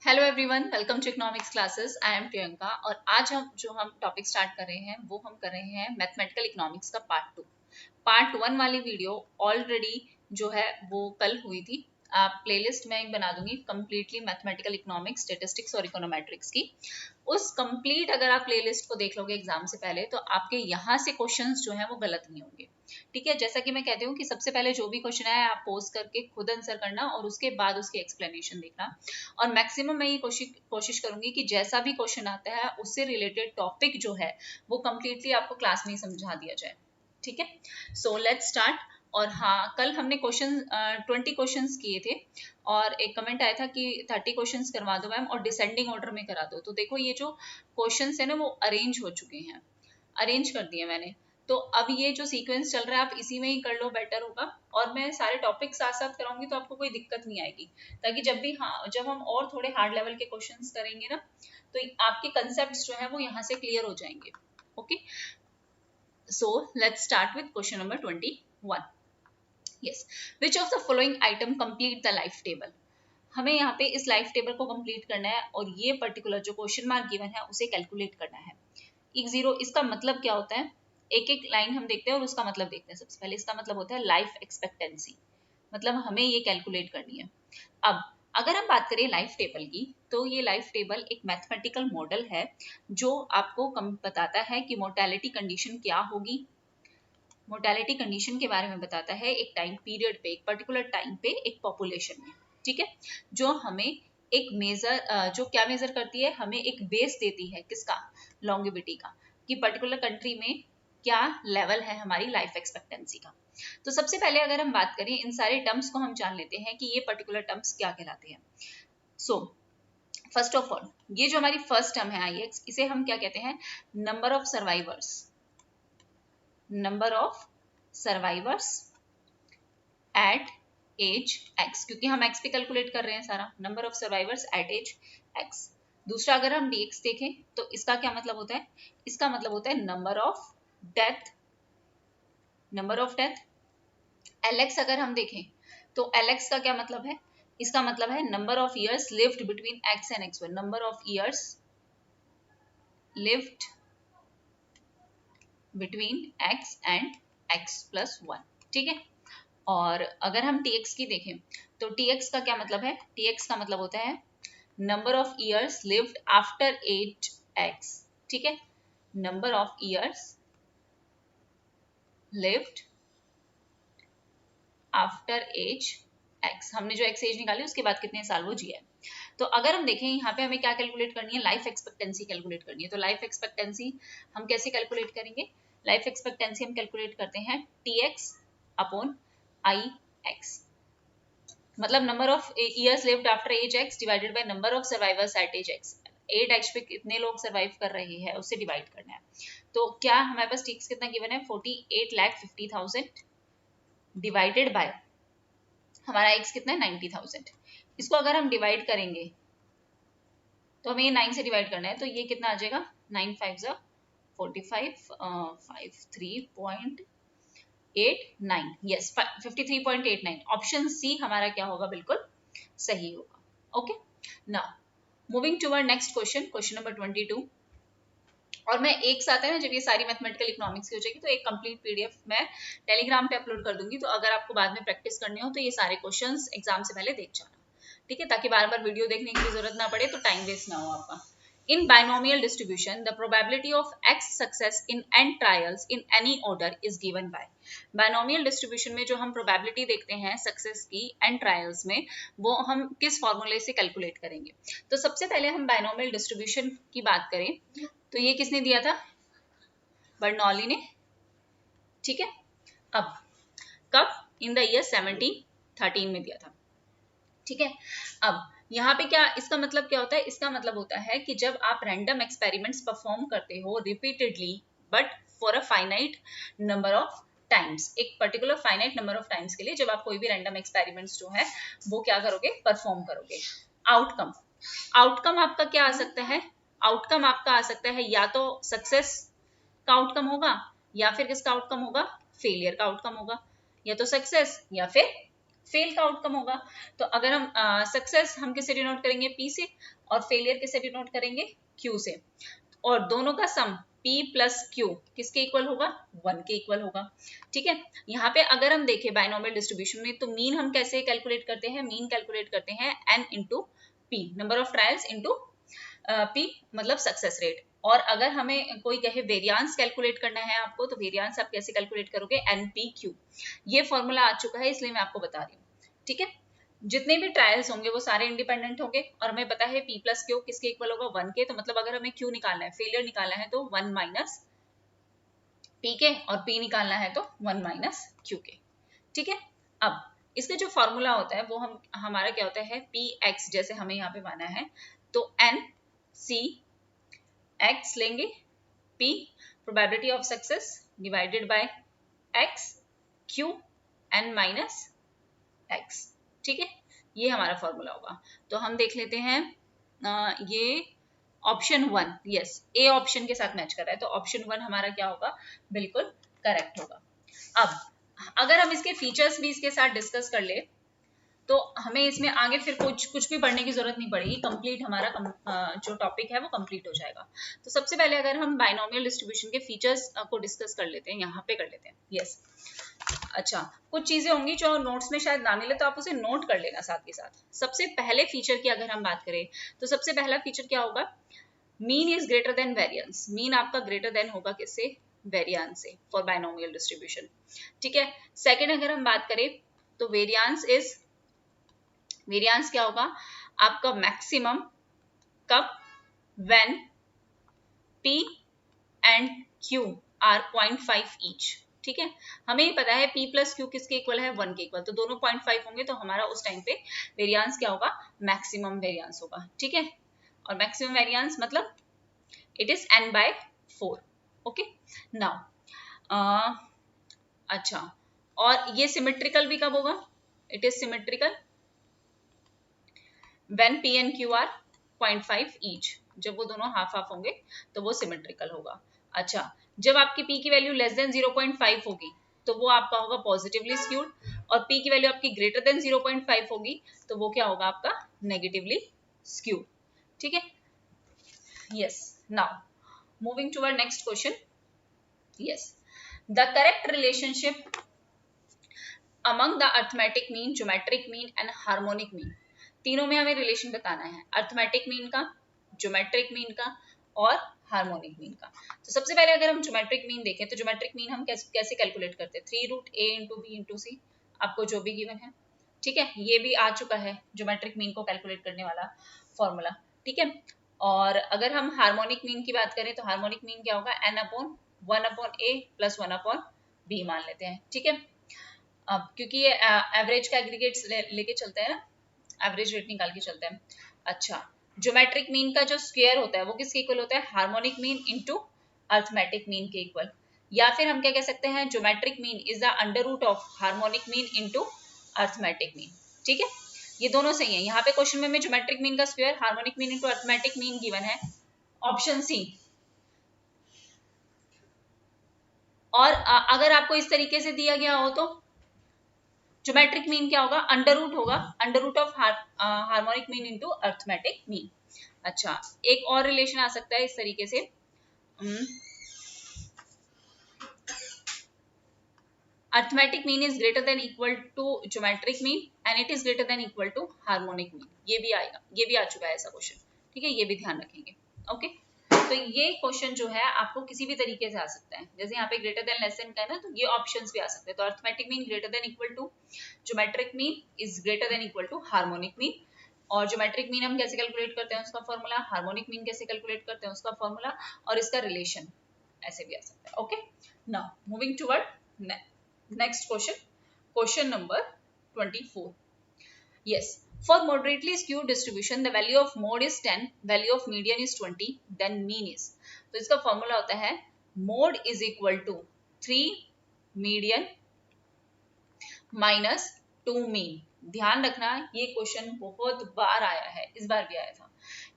Hello everyone, welcome to economics classes. I am Priyanka और आज हम टॉपिक स्टार्ट कर रहे हैं वो हम कर रहे हैं मैथमेटिकल इकोनॉमिक्स का पार्ट 2। पार्ट 1 वाली वीडियो ऑलरेडी जो है वो कल हुई थी। आप प्लेलिस्ट में एक बना दूंगी कंप्लीटली मैथमेटिकल इकोनॉमिक्स, स्टैटिस्टिक्स और इकोनोमेट्रिक्स की। उस कंप्लीट अगर आप प्लेलिस्ट को देख लोगे एग्जाम से पहले तो आपके यहाँ से क्वेश्चंस जो हैं वो गलत नहीं होंगे। ठीक है, जैसा कि मैं कहती हूँ कि सबसे पहले जो भी क्वेश्चन है आप पोज करके खुद आंसर करना और उसके बाद उसकी एक्सप्लेनेशन देखना। और मैक्सिमम मैं ये कोशिश करूंगी कि जैसा भी क्वेश्चन आता है उससे रिलेटेड टॉपिक जो है वो कंप्लीटली आपको क्लास में ही समझा दिया जाए। ठीक है, सो लेट्स स्टार्ट। और हाँ, कल हमने 20 क्वेश्चंस किए थे और एक कमेंट आया था कि 30 क्वेश्चंस करवा दो मैम और डिसेंडिंग ऑर्डर में करा दो। तो देखो ये जो क्वेश्चंस है ना वो अरेंज हो चुके हैं, अरेंज कर दिए मैंने। तो अब ये जो सीक्वेंस चल रहा है आप इसी में ही कर लो, बेटर होगा। और मैं सारे टॉपिक साथ साथ कराऊंगी तो आपको कोई दिक्कत नहीं आएगी, ताकि जब हम और थोड़े हार्ड लेवल के क्वेश्चंस करेंगे ना तो आपके कंसेप्ट्स जो है वो यहाँ से क्लियर हो जाएंगे। Okay, so let's start with question number 21। Yes, which of the following item complete the life table. हमें यहाँ पे इस लाइफ टेबल को कंप्लीट करना है और ये पर्टिकुलर जो क्वेश्चन मार्क गिवन है उसे कैलकुलेट करना है। एक जीरो, इसका मतलब क्या होता है? एक एक लाइन हम देखते हैं और उसका मतलब देखते हैं। सबसे पहले इसका मतलब होता है लाइफ एक्सपेक्टेंसी, मतलब हमें ये कैलकुलेट करनी है। अब अगर हम बात करें लाइफ टेबल की तो ये लाइफ टेबल एक मैथमेटिकल मॉडल है जो आपको बताता है कि मोर्टेलिटी कंडीशन क्या होगी। मोर्टेलिटी कंडीशन के बारे में बताता है एक टाइम पीरियड पे, एक पर्टिकुलर टाइम पे, एक पॉपुलेशन में। ठीक है, जो हमें एक मेजर जो क्या मेजर करती है, हमें एक बेस देती है किसका, लॉन्गेविटी का, कि पर्टिकुलर कंट्री में क्या लेवल है हमारी लाइफ एक्सपेक्टेंसी का। तो सबसे पहले अगर हम बात करें इन सारे टर्म्स को हम जान लेते हैं कि ये पर्टिकुलर टर्म्स क्या कहलाते हैं। सो फर्स्ट ऑफ ऑल ये जो हमारी फर्स्ट टर्म है आई एक्स, इसे हम क्या कहते हैं, number of survivors, number of survivors at age X, क्योंकि हम एक्स पे कैलकुलेट कर रहे हैं सारा, number of survivors at age X. दूसरा अगर हम dx देखें तो इसका क्या मतलब होता है, इसका मतलब होता है number of death, number of death. lx अगर हम देखें तो lx का क्या मतलब है, इसका मतलब है number of years lived between x and x1, number of years lived between x and x plus 1। ठीक है, और अगर हम tx की देखें तो tx का क्या मतलब है, tx का मतलब होता है number of years lived after age x। ठीक है, number of years lived after age x, हमने जो x एज निकाली उसके बाद कितने साल वो जिया है। तो अगर हम देखें यहाँ पे हमें क्या कैलकुलेट करनी है, लाइफ एक्सपेक्टेंसी कैलकुलेट करनी है। तो लाइफ एक्सपेक्टेंसी हम कैसे कैलकुलेट करेंगे, लाइफ एक्सपेक्टेंसी हम कैलकुलेट करते हैं tx अपॉन ix, मतलब number of years lived after age x divided by number of survivors at age x। At age पे कितने लोग सर्वाइव कर रहे हैं उससे डिवाइड करना है। तो क्या हमारे पास tx कितना गिवन है, 48,50,000 डिवाइडेड बाय हमारा x कितना है 90,000। इसको अगर हम डिवाइड करेंगे तो हमें ये 9 से डिवाइड करना है, तो ये कितना आ जाएगा, 9 5 जा 45, 53.89, यस 53.89। ऑप्शन सी हमारा क्या होगा, बिल्कुल सही होगा। Okay, now moving to our next question, question number 22। और मैं एक साथ है ना, जब ये सारी मैथमेटिकल इकोनॉमिक्स की हो जाएगी तो एक कंप्लीट पीडीएफ मैं टेलीग्राम पे अपलोड कर दूंगी। तो अगर आपको बाद में प्रैक्टिस करनी हो तो ये सारे क्वेश्चंस एग्जाम से पहले देख जाना। ठीक है, ताकि बार बार वीडियो देखने की जरूरत ना पड़े, तो टाइम वेस्ट ना हो आपका। In binomial distribution, the probability of X success in n trials in any order is given by। Binomial distribution में जो हम probability देखते हैं सक्सेस की n trials में, वो हम किस फॉर्मूले से कैलकुलेट करेंगे। तो सबसे पहले हम binomial distribution की बात करें तो ये किसने दिया था, बर्नौली ने। ठीक है, अब कब, इन द ईयर 1713 में दिया था। ठीक है, अब यहाँ पे क्या इसका मतलब क्या होता है, इसका मतलब होता है कि जब आप रैंडम एक्सपेरिमेंट्स परफॉर्म करते हो repeatedly but for a finite number of times, एक particular finite number of times के लिए जब आप कोई भी रैंडम एक्सपेरिमेंट्स जो है वो क्या करोगे, परफॉर्म करोगे। आउटकम, आउटकम आपका क्या आ सकता है, आउटकम आपका आ सकता है या तो सक्सेस का आउटकम होगा या फिर किसका आउटकम होगा, फेलियर का आउटकम होगा, या तो सक्सेस या फिर फेल का आउटकम होगा। तो अगर हम सक्सेस हम किससे डिनोट करेंगे, पी से, और फेलियर किससे डिनोट करेंगे, क्यू से। और दोनों का सम P प्लस Q किसके इक्वल होगा, 1 के इक्वल होगा। ठीक है, यहाँ पे अगर हम देखें बाइनोमियल डिस्ट्रीब्यूशन में, तो मीन हम कैसे कैलकुलेट करते हैं, मीन कैलकुलेट करते हैं N into P, number of trials into P मतलब सक्सेस रेट। और अगर हमें कोई कहे वेरियांस कैलकुलेट करना है आपको, तो वेरियांस आप कैसे कैलकुलेट करोगे, NPQ। ये फॉर्मूला आ चुका है, इसलिए मैं आपको बता रही हूँ। ठीक है, जितने भी ट्रायल्स होंगे वो सारे इंडिपेंडेंट होंगे, और हमें पता है P प्लस Q किसके इक्वल होगा, 1 के। तो मतलब अगर हमें Q निकालना है, फेलियर निकालना है, तो 1 माइनस P के, और P निकालना है तो 1 माइनस Q के। ठीक है, अब इसका जो फॉर्मूला होता है वो हमारा क्या होता है, PX, जैसे हमें यहाँ पे माना है, तो NC X लेंगे, P probability of success divided by X, Q N minus X। ठीक है, ये हमारा फॉर्मूला होगा। तो हम देख लेते हैं, ये ऑप्शन 1, यस, ए ऑप्शन के साथ मैच कर रहा है, तो ऑप्शन 1 हमारा क्या होगा, बिल्कुल करेक्ट होगा। अब अगर हम इसके फीचर्स भी इसके साथ डिस्कस कर ले, तो हमें इसमें आगे फिर कुछ भी पढ़ने की जरूरत नहीं पड़ेगी, कंप्लीट हमारा जो टॉपिक है वो कंप्लीट हो जाएगा। तो सबसे पहले अगर हम बाइनोमियल डिस्ट्रीब्यूशन के फीचर्स को डिस्कस कर लेते हैं, यहाँ पे कर लेते हैं, यस। अच्छा, कुछ चीजें होंगी जो नोट्स में शायद ना मिले, तो आप उसे नोट कर लेना साथ के साथ। सबसे पहले फीचर की अगर हम बात करें, तो सबसे पहला फीचर क्या होगा, mean is greater then variance. Mean आपका ग्रेटर देन होगा किससे, वेरियंस से, फॉर बाइनोमियल डिस्ट्रीब्यूशन। ठीक है, सेकंड अगर हम बात करें, तो वेरियंस क्या होगा आपका, मैक्सिमम कब, when P and Q are 0.5 each. ठीक है, हमें पता है P प्लस Q किसके इक्वल है, 1 के इक्वल, तो दोनों 0.5 होंगे, तो हमारा उस टाइम पे वेरियंस क्या होगा, मैक्सिमम वेरियंस होगा। ठीक है, और मैक्सिमम वेरियंस मतलब it is N/4। Okay, now अच्छा, और ये सिमेट्रिकल भी कब होगा, it is symmetrical when P and Q are 0.5 each. जब वो दोनों हाफ हाफ होंगे तो वो सिमेट्रिकल होगा। अच्छा, जब आपकी P की वैल्यू लेस देन 0.5 होगी, तो वो आपका होगा पॉजिटिवली स्क्यूड, और P की वैल्यू आपकी ग्रेटर देन 0.5 होगी, तो वो क्या होगा आपका, नेगेटिवली स्क्यूड। ठीक है, yes. Now moving toward next question, yes, the correct relationship among the arithmetic mean, geometric mean and harmonic mean. तीनों में हमें रिलेशन बताना है, अर्थमेटिक मीन का, ज्योमेट्रिक मीन का और हार्मोनिक मीन का। तो सबसे पहले अगर हम ज्योमेट्रिक मीन देखें, तो ज्योमेट्रिक मीन हम कैसे कैलकुलेट करते हैं, 3√a इंटू बी इंटू सी, आपको जो भी गिवन है। ठीक है, ये भी आ चुका है ज्योमेट्रिक मीन को कैलकुलेट करने वाला फॉर्मूला। ठीक है, और अगर हम हार्मोनिक मीन की बात करें, तो हार्मोनिक मीन क्या होगा, n/1/a प्लस 1/b मान लेते हैं। ठीक है, अब क्योंकि ये एवरेज का एग्रीगेट्स लेके चलते हैं ना, एवरेज रेट निकाल के चलते हैं। अच्छा, ज्योमेट्रिक मीन का जो स्क्वायर होता है वो किसके इक्वल होता है, harmonic mean into arithmetic mean के इक्वल। या फिर हम क्या कह सकते हैं, geometric mean is the under root of harmonic mean into arithmetic mean. ठीक है, ये दोनों सही है। यहाँ पे क्वेश्चन में ज्योमेट्रिक मीन का square, harmonic mean into arithmetic mean given है, ऑप्शन सी। और अगर आपको इस तरीके से दिया गया हो, तो ज्योमेट्रिक मीन क्या होगा, अंडर रूट होगा, under root of harmonic mean into arithmetic mean. अच्छा, एक और रिलेशन आ सकता है इस तरीके से, arithmetic mean is greater than equal to geometric mean and it is greater than equal to harmonic mean. ये भी आएगा, ये भी आ चुका है ऐसा क्वेश्चन। ठीक है, ये भी ध्यान रखेंगे। ओके, तो ये क्वेश्चन जो है आपको किसी भी तरीके से आ सकता है, जैसे यहाँ पे ग्रेटर देन लेस देन का है ना, तो ये ऑप्शंस भी आ सकते हैं। तो arithmetic mean greater than equal to geometric mean is greater than equal to harmonic mean. और ज्योमेट्रिक मीन हम कैसे कैलकुलेट करते हैं उसका फॉर्मूला, हार्मोनिक मीन कैसे कैलकुलेट करते हैं उसका फॉर्मूला, और इसका रिलेशन ऐसे भी आ सकता है। Okay, now moving toward next question, question number 24। yes, for moderately skewed distribution the value of mode is 10, value of median is 20, then mean is। तो इसका फॉर्मूला होता है mode is equal to 3 median minus 2 mean। ध्यान रखना, ये question बहुत बार आया है, इस बार भी आया था।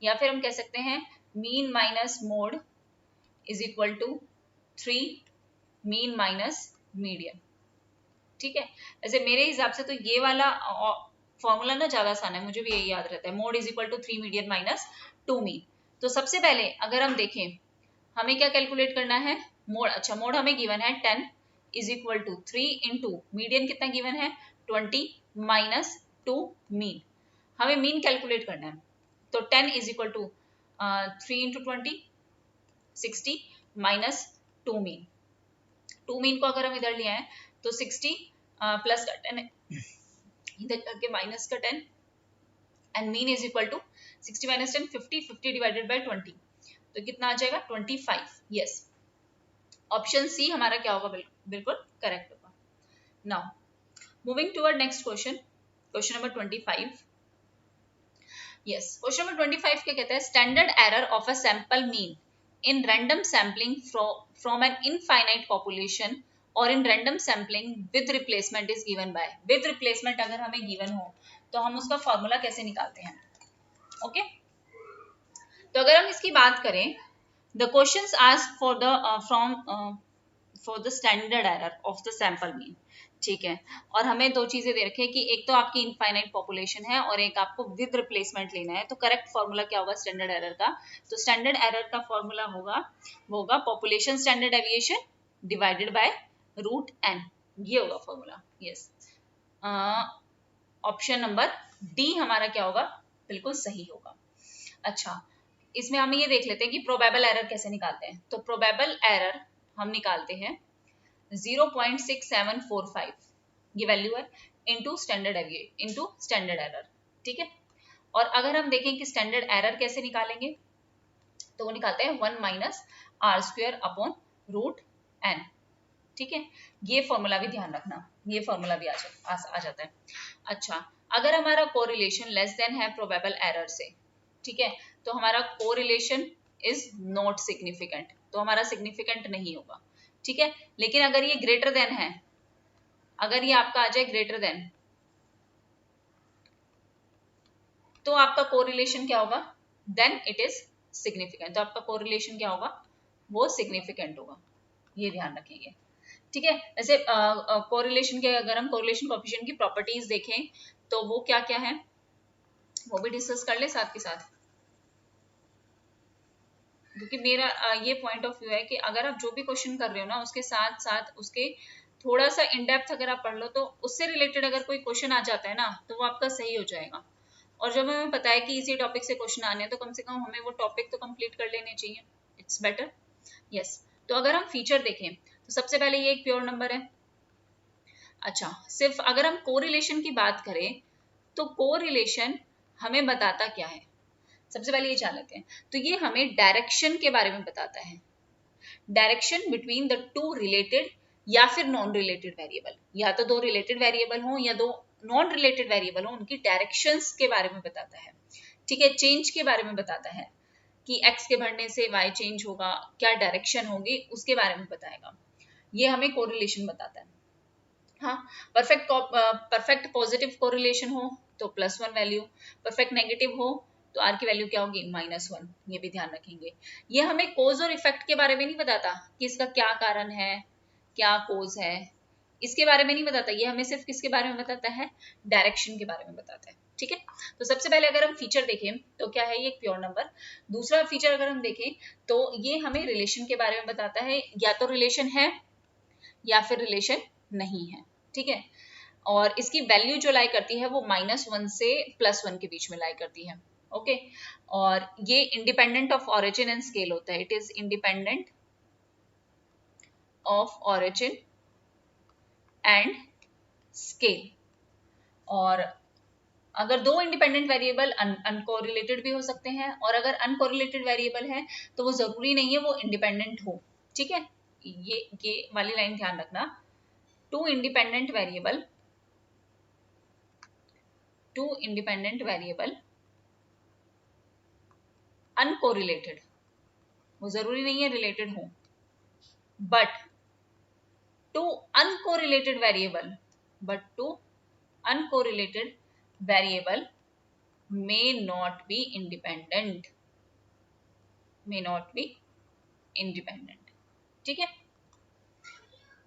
या फिर हम कह सकते हैं mean minus mode is equal to 3 mean minus median। ठीक है, वैसे मेरे हिसाब से तो ये वाला फॉर्मूला ना ज्यादा आसान है, मुझे भी यही याद रहता है, mode is equal to 3 median minus 2 mean. तो सबसे पहले अगर हम देखें हमें क्या कैलकुलेट करना है, मोड। अच्छा, मोड हमें गिवन है 10 is equal to 3 into median कितना गिवन है 20 माइनस 2 मीन। हमें मीन कैलकुलेट करना है, तो 10 is equal to 3 into 20 60 minus 2 mean. 2 mean को अगर हम इधर लिया है तो 60 प्लस का 10 इधर करके माइनस का 10 and mean is equal to 60 minus 10 50, 50 divided by 20, तो कितना आ जाएगा 25। यस, ऑप्शन सी हमारा क्या होगा, बिल्कुल करेक्ट होगा। Now moving toward next question, question number 25। Yes, question number 25 क्या कहता है, standard error of a sample mean in random sampling from an infinite population और in random sampling with replacement is given by. With replacement अगर हमें given हो तो हम उसका फॉर्मूला कैसे निकालते हैं। ओके, तो अगर हम इसकी बात करें, the questions asked for the from for the standard error of the sample mean. ठीक है, और हमें दो चीजें दे रखी है कि एक तो आपकी इनफाइनाइट पॉपुलेशन है और एक आपको विद रिप्लेसमेंट लेना है। तो करेक्ट फॉर्मूला क्या होगा स्टैंडर्ड एरर का, तो स्टैंडर्ड एरर का फॉर्मूला होगा वो होगा population standard deviation divided by root N, ये होगा formula. Yes, option number D हमारा क्या होगा, बिल्कुल सही होगा। अच्छा, इसमें हम ये देख लेते हैं कि प्रोबेबल एरर कैसे निकालते हैं। तो प्रोबेबल एरर हम निकालते हैं 0.6745, ये वैल्यू है, इनटू स्टैंडर्ड एरर। ठीक है, और अगर हम देखें कि स्टैंडर्ड एरर कैसे निकालेंगे, तो वो निकालते हैं 1 minus R square upon root N. ठीक है, ये फॉर्मूला भी ध्यान रखना, ये फॉर्मूला भी आ जाता है। अच्छा, अगर हमारा कोरिलेशन लेस देन है प्रोबेबल एरर से, ठीक है, तो हमारा कोरिलेशन इज नॉट सिग्निफिकेंट, तो हमारा सिग्निफिकेंट नहीं होगा। ठीक है, लेकिन अगर ये ग्रेटर देन है, अगर ये आपका आ जाए ग्रेटर देन, तो आपका कोरिलेशन क्या होगा, देन इट इज सिग्निफिकेंट। तो आपका कोरिलेशन क्या होगा, वो सिग्निफिकेंट होगा, ये ध्यान रखेंगे। ठीक है, वैसे कोरिलेशन के अगर हम कोरिलेशन कोएफिशिएंट की प्रॉपर्टीज देखें तो वो क्या क्या है, वो भी डिस्कस कर ले साथ के साथ, क्योंकि मेरा ये पॉइंट ऑफ व्यू है कि अगर आप जो भी क्वेश्चन कर रहे हो ना, उसके साथ साथ उसके थोड़ा सा इन डेप्थ अगर आप पढ़ लो तो उससे रिलेटेड अगर कोई क्वेश्चन आ जाता है ना, तो वो आपका सही हो जाएगा। और जब हमें पता है कि इसी टॉपिक से क्वेश्चन आने हैं, तो कम से कम हमें वो टॉपिक तो कंप्लीट कर लेने चाहिए, इट्स बेटर। यस, तो अगर हम फीचर देखें तो सबसे पहले ये एक प्योर नंबर है। अच्छा, सिर्फ अगर हम कोरिलेशन की बात करें तो कोरिलेशन हमें बताता क्या है, सबसे पहले ये जान लेते हैं। तो ये हमें डायरेक्शन के बारे में बताता है, direction between the two related या फिर नॉन रिलेटेड वेरिएबल, या तो दो रिलेटेड वेरिएबल हो या दो नॉन रिलेटेड वेरिएबल हो, उनकी डायरेक्शंस के बारे में बताता है। ठीक है, चेंज के बारे में बताता है कि x के बढ़ने से y चेंज होगा, क्या डायरेक्शन होगी, उसके बारे में बताएगा। ये हमें कोरिलेशन बताता है। हाँ, परफेक्ट पॉजिटिव कोरिलेशन हो तो +1 वैल्यू, परफेक्ट नेगेटिव हो तो r की वैल्यू क्या होगी -1, ये भी ध्यान रखेंगे। ये हमें कोज और इफेक्ट के बारे में नहीं बताता कि इसका क्या कारण है, क्या कोज है, इसके बारे में नहीं बताता। ये हमें सिर्फ किसके बारे में बताता है, डायरेक्शन के बारे में बताता है। ठीक है, तो सबसे पहले अगर हम फीचर देखें तो क्या है, ये एक प्योर नंबर। दूसरा फीचर अगर हम देखें तो ये हमें रिलेशन के बारे में बताता है, या तो रिलेशन है या फिर रिलेशन नहीं है। ठीक है, और इसकी वैल्यू जो लाई करती है वो -1 से +1 के बीच में लाई करती है। ओके, और ये independent of origin and scale होता है, it is independent of origin and scale. और अगर दो इंडिपेंडेंट वेरिएबल अनकोरिलेटेड भी हो सकते हैं, और अगर अनकोरिलेटेड वेरिएबल है तो वो जरूरी नहीं है वो इंडिपेंडेंट हो। ठीक है, ये वाली लाइन ध्यान रखना, टू इंडिपेंडेंट वेरिएबल अनकोरिलेटेड, वो जरूरी नहीं है रिलेटेड हो, but two uncorrelated variable may not be independent, ठीक है।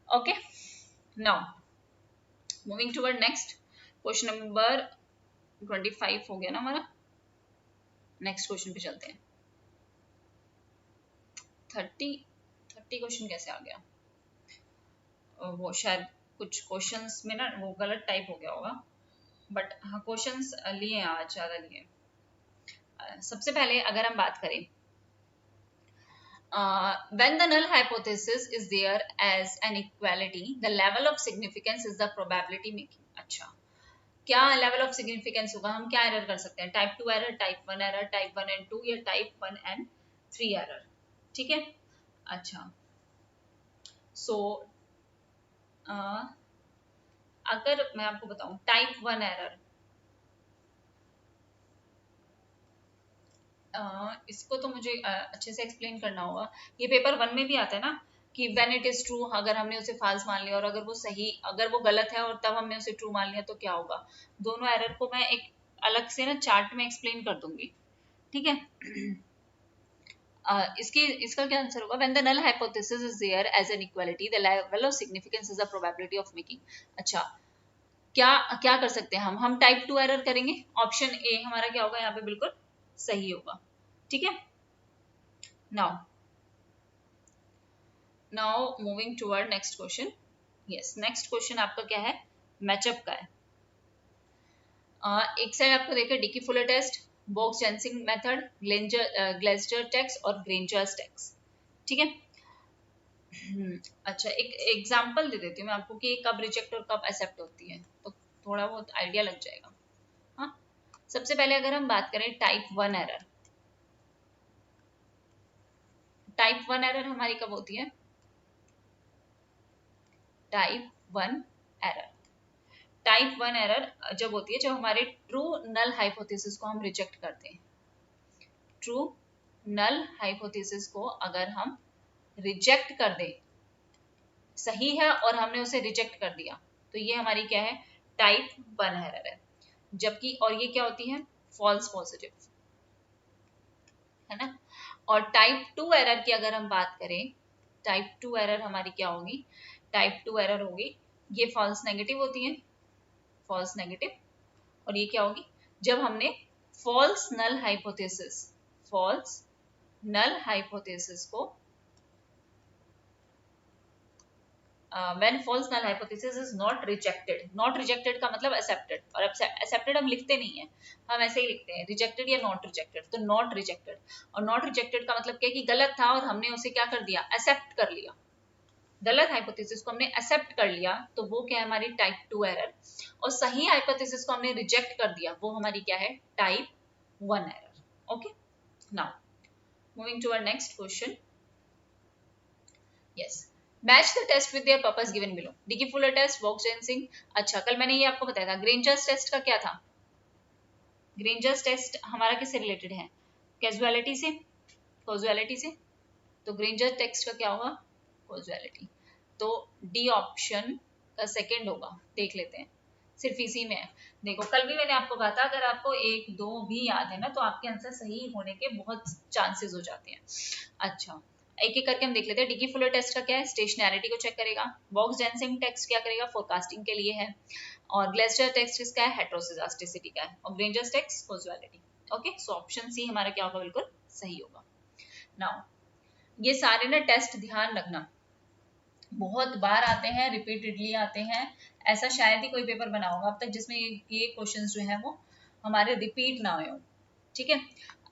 Okay, now moving toward next question number 25 हो गया ना हमारा। नेक्स्ट क्वेश्चन पे चलते हैं। 30 क्वेश्चन कैसे आ गया? वो शायद कुछ क्वेश्चंस में ना वो गलत टाइप हो गया होगा, बट हाँ क्वेश्चंस लिए हैं आज, ज़्यादा लिए। सबसे पहले अगर हम बात करें, when the null hypothesis is there as an equality, the level of significance is the probability making। अच्छा, क्या लेवल ऑफ सिग्निफिकेंस होगा? हम क्या एरर कर सकते हैं? Type 2 error, type 1 error, type 1 and 2 या टाइप 1 एंड 3 एरर। ठीक है, अच्छा सो अगर मैं आपको बताऊं टाइप 1 एरर, इसको तो मुझे अच्छे से एक्सप्लेन करना होगा। ये पेपर 1 में भी आता है ना कि व्हेन इट इज ट्रू, अगर हमने उसे फाल्स मान लिया और अगर वो सही, अगर वो गलत है और तब हमने उसे ट्रू मान लिया तो क्या होगा। दोनों एरर को मैं एक अलग से ना चार्ट में एक्सप्लेन कर दूंगी। ठीक है, इसका क्या आंसर होगा? When the null hypothesis is there as an equality, the level of significance is the probability of making. अच्छा, क्या क्या कर सकते हैं हम टाइप 2 एरर करेंगे। ऑप्शन ए हमारा क्या होगा यहाँ पे? बिल्कुल सही होगा। ठीक है, now moving toward next question. Yes, next question आपका क्या है? मैचअप का है। एक साइड आपको देखिए Dickey Fuller test, Box Jenkins method, Glejser text और ग्रेंजर्स टेक्स्ट। ठीक है, अच्छा एक एग्जांपल दे देती हूँ मैं आपको कि कब रिजेक्ट और कब एक्सेप्ट होती है, तो थोड़ा बहुत आइडिया लग जाएगा। हाँ, सबसे पहले अगर हम बात करें टाइप 1 एरर, टाइप 1 एरर हमारी कब होती है? टाइप 1 एरर, टाइप 1 एरर जब होती है जब हमारे ट्रू नल हाइपोथेसिस को हम रिजेक्ट करते हैं। ट्रू नल हाइपोथेसिस को अगर हम रिजेक्ट कर दें, सही है और हमने उसे रिजेक्ट कर दिया, तो ये हमारी क्या है? टाइप 1 एरर है। जबकि और ये क्या होती है? फॉल्स पॉजिटिव, है ना। और टाइप 2 एरर की अगर हम बात करें, टाइप 2 एरर हमारी क्या होगी? टाइप 2 एरर होगी, ये फॉल्स नेगेटिव होती है, फॉल्स नेगेटिव। और ये क्या होगी? जब हमने false null hypothesis, false null hypothesis को when false null hypothesis is not rejected, not rejected का मतलब accepted, और accepted हम लिखते नहीं है, हम ऐसे ही लिखते हैं rejected या not rejected। तो not rejected, और not rejected का मतलब क्या है कि गलत था और हमने उसे क्या कर दिया? accept कर लिया। गलत हाइपोथेसिस को हमने accept कर लिया तो वो क्या है? हमारी टाइप 2 एरर। और सही हाइपोथेसिस को हमने रिजेक्ट कर दिया, वो हमारी क्या है? Type 1 error. Okay, now moving to our next question. Yes, match the test with their purpose given below. Dickey Fuller test, Box Jenkins. अच्छा, कल मैंने ये आपको बताया था ग्रेंजर्स टेस्ट का क्या था? ग्रेंजर्स टेस्ट हमारा किससे रिलेटेड है? कैजुअलिटी से, कॉजुअलिटी से। तो ग्रेंजर टेस्ट का क्या होगा? कॉजुअलिटी। तो डी ऑप्शन का सेकंड होगा, देख लेते हैं, सिर्फ इसी में है। देखो कल भी मैंने आपको कहा था अगर आपको 1 2 भी याद है ना तो आपके आंसर सही होने के बहुत चांसेस हो जाते हैं। अच्छा, एक एक करके हम देख लेते हैं। डिकी फुलर टेस्ट का क्या है? स्टेशनैरिटी को चेक करेगा। बॉक्स जेंसिंग टेस्ट क्या करेगा? फोरकास्टिंग के लिए है। और ग्लेस्टर टेस्ट किसका है? हेटेरोसिस्टिसिटी का है। और Granger's test causality. Okay, so option C हमारा क्या होगा? बिल्कुल सही होगा। नाउ ये सारे ना टेस्ट ध्यान रखना, बहुत बार आते हैं, रिपीटेडली आते हैं। ऐसा शायद ही कोई पेपर बना होगा अब तक जिसमें ये क्वेश्चंस जो है वो हमारे रिपीट ना हो। ठीक है,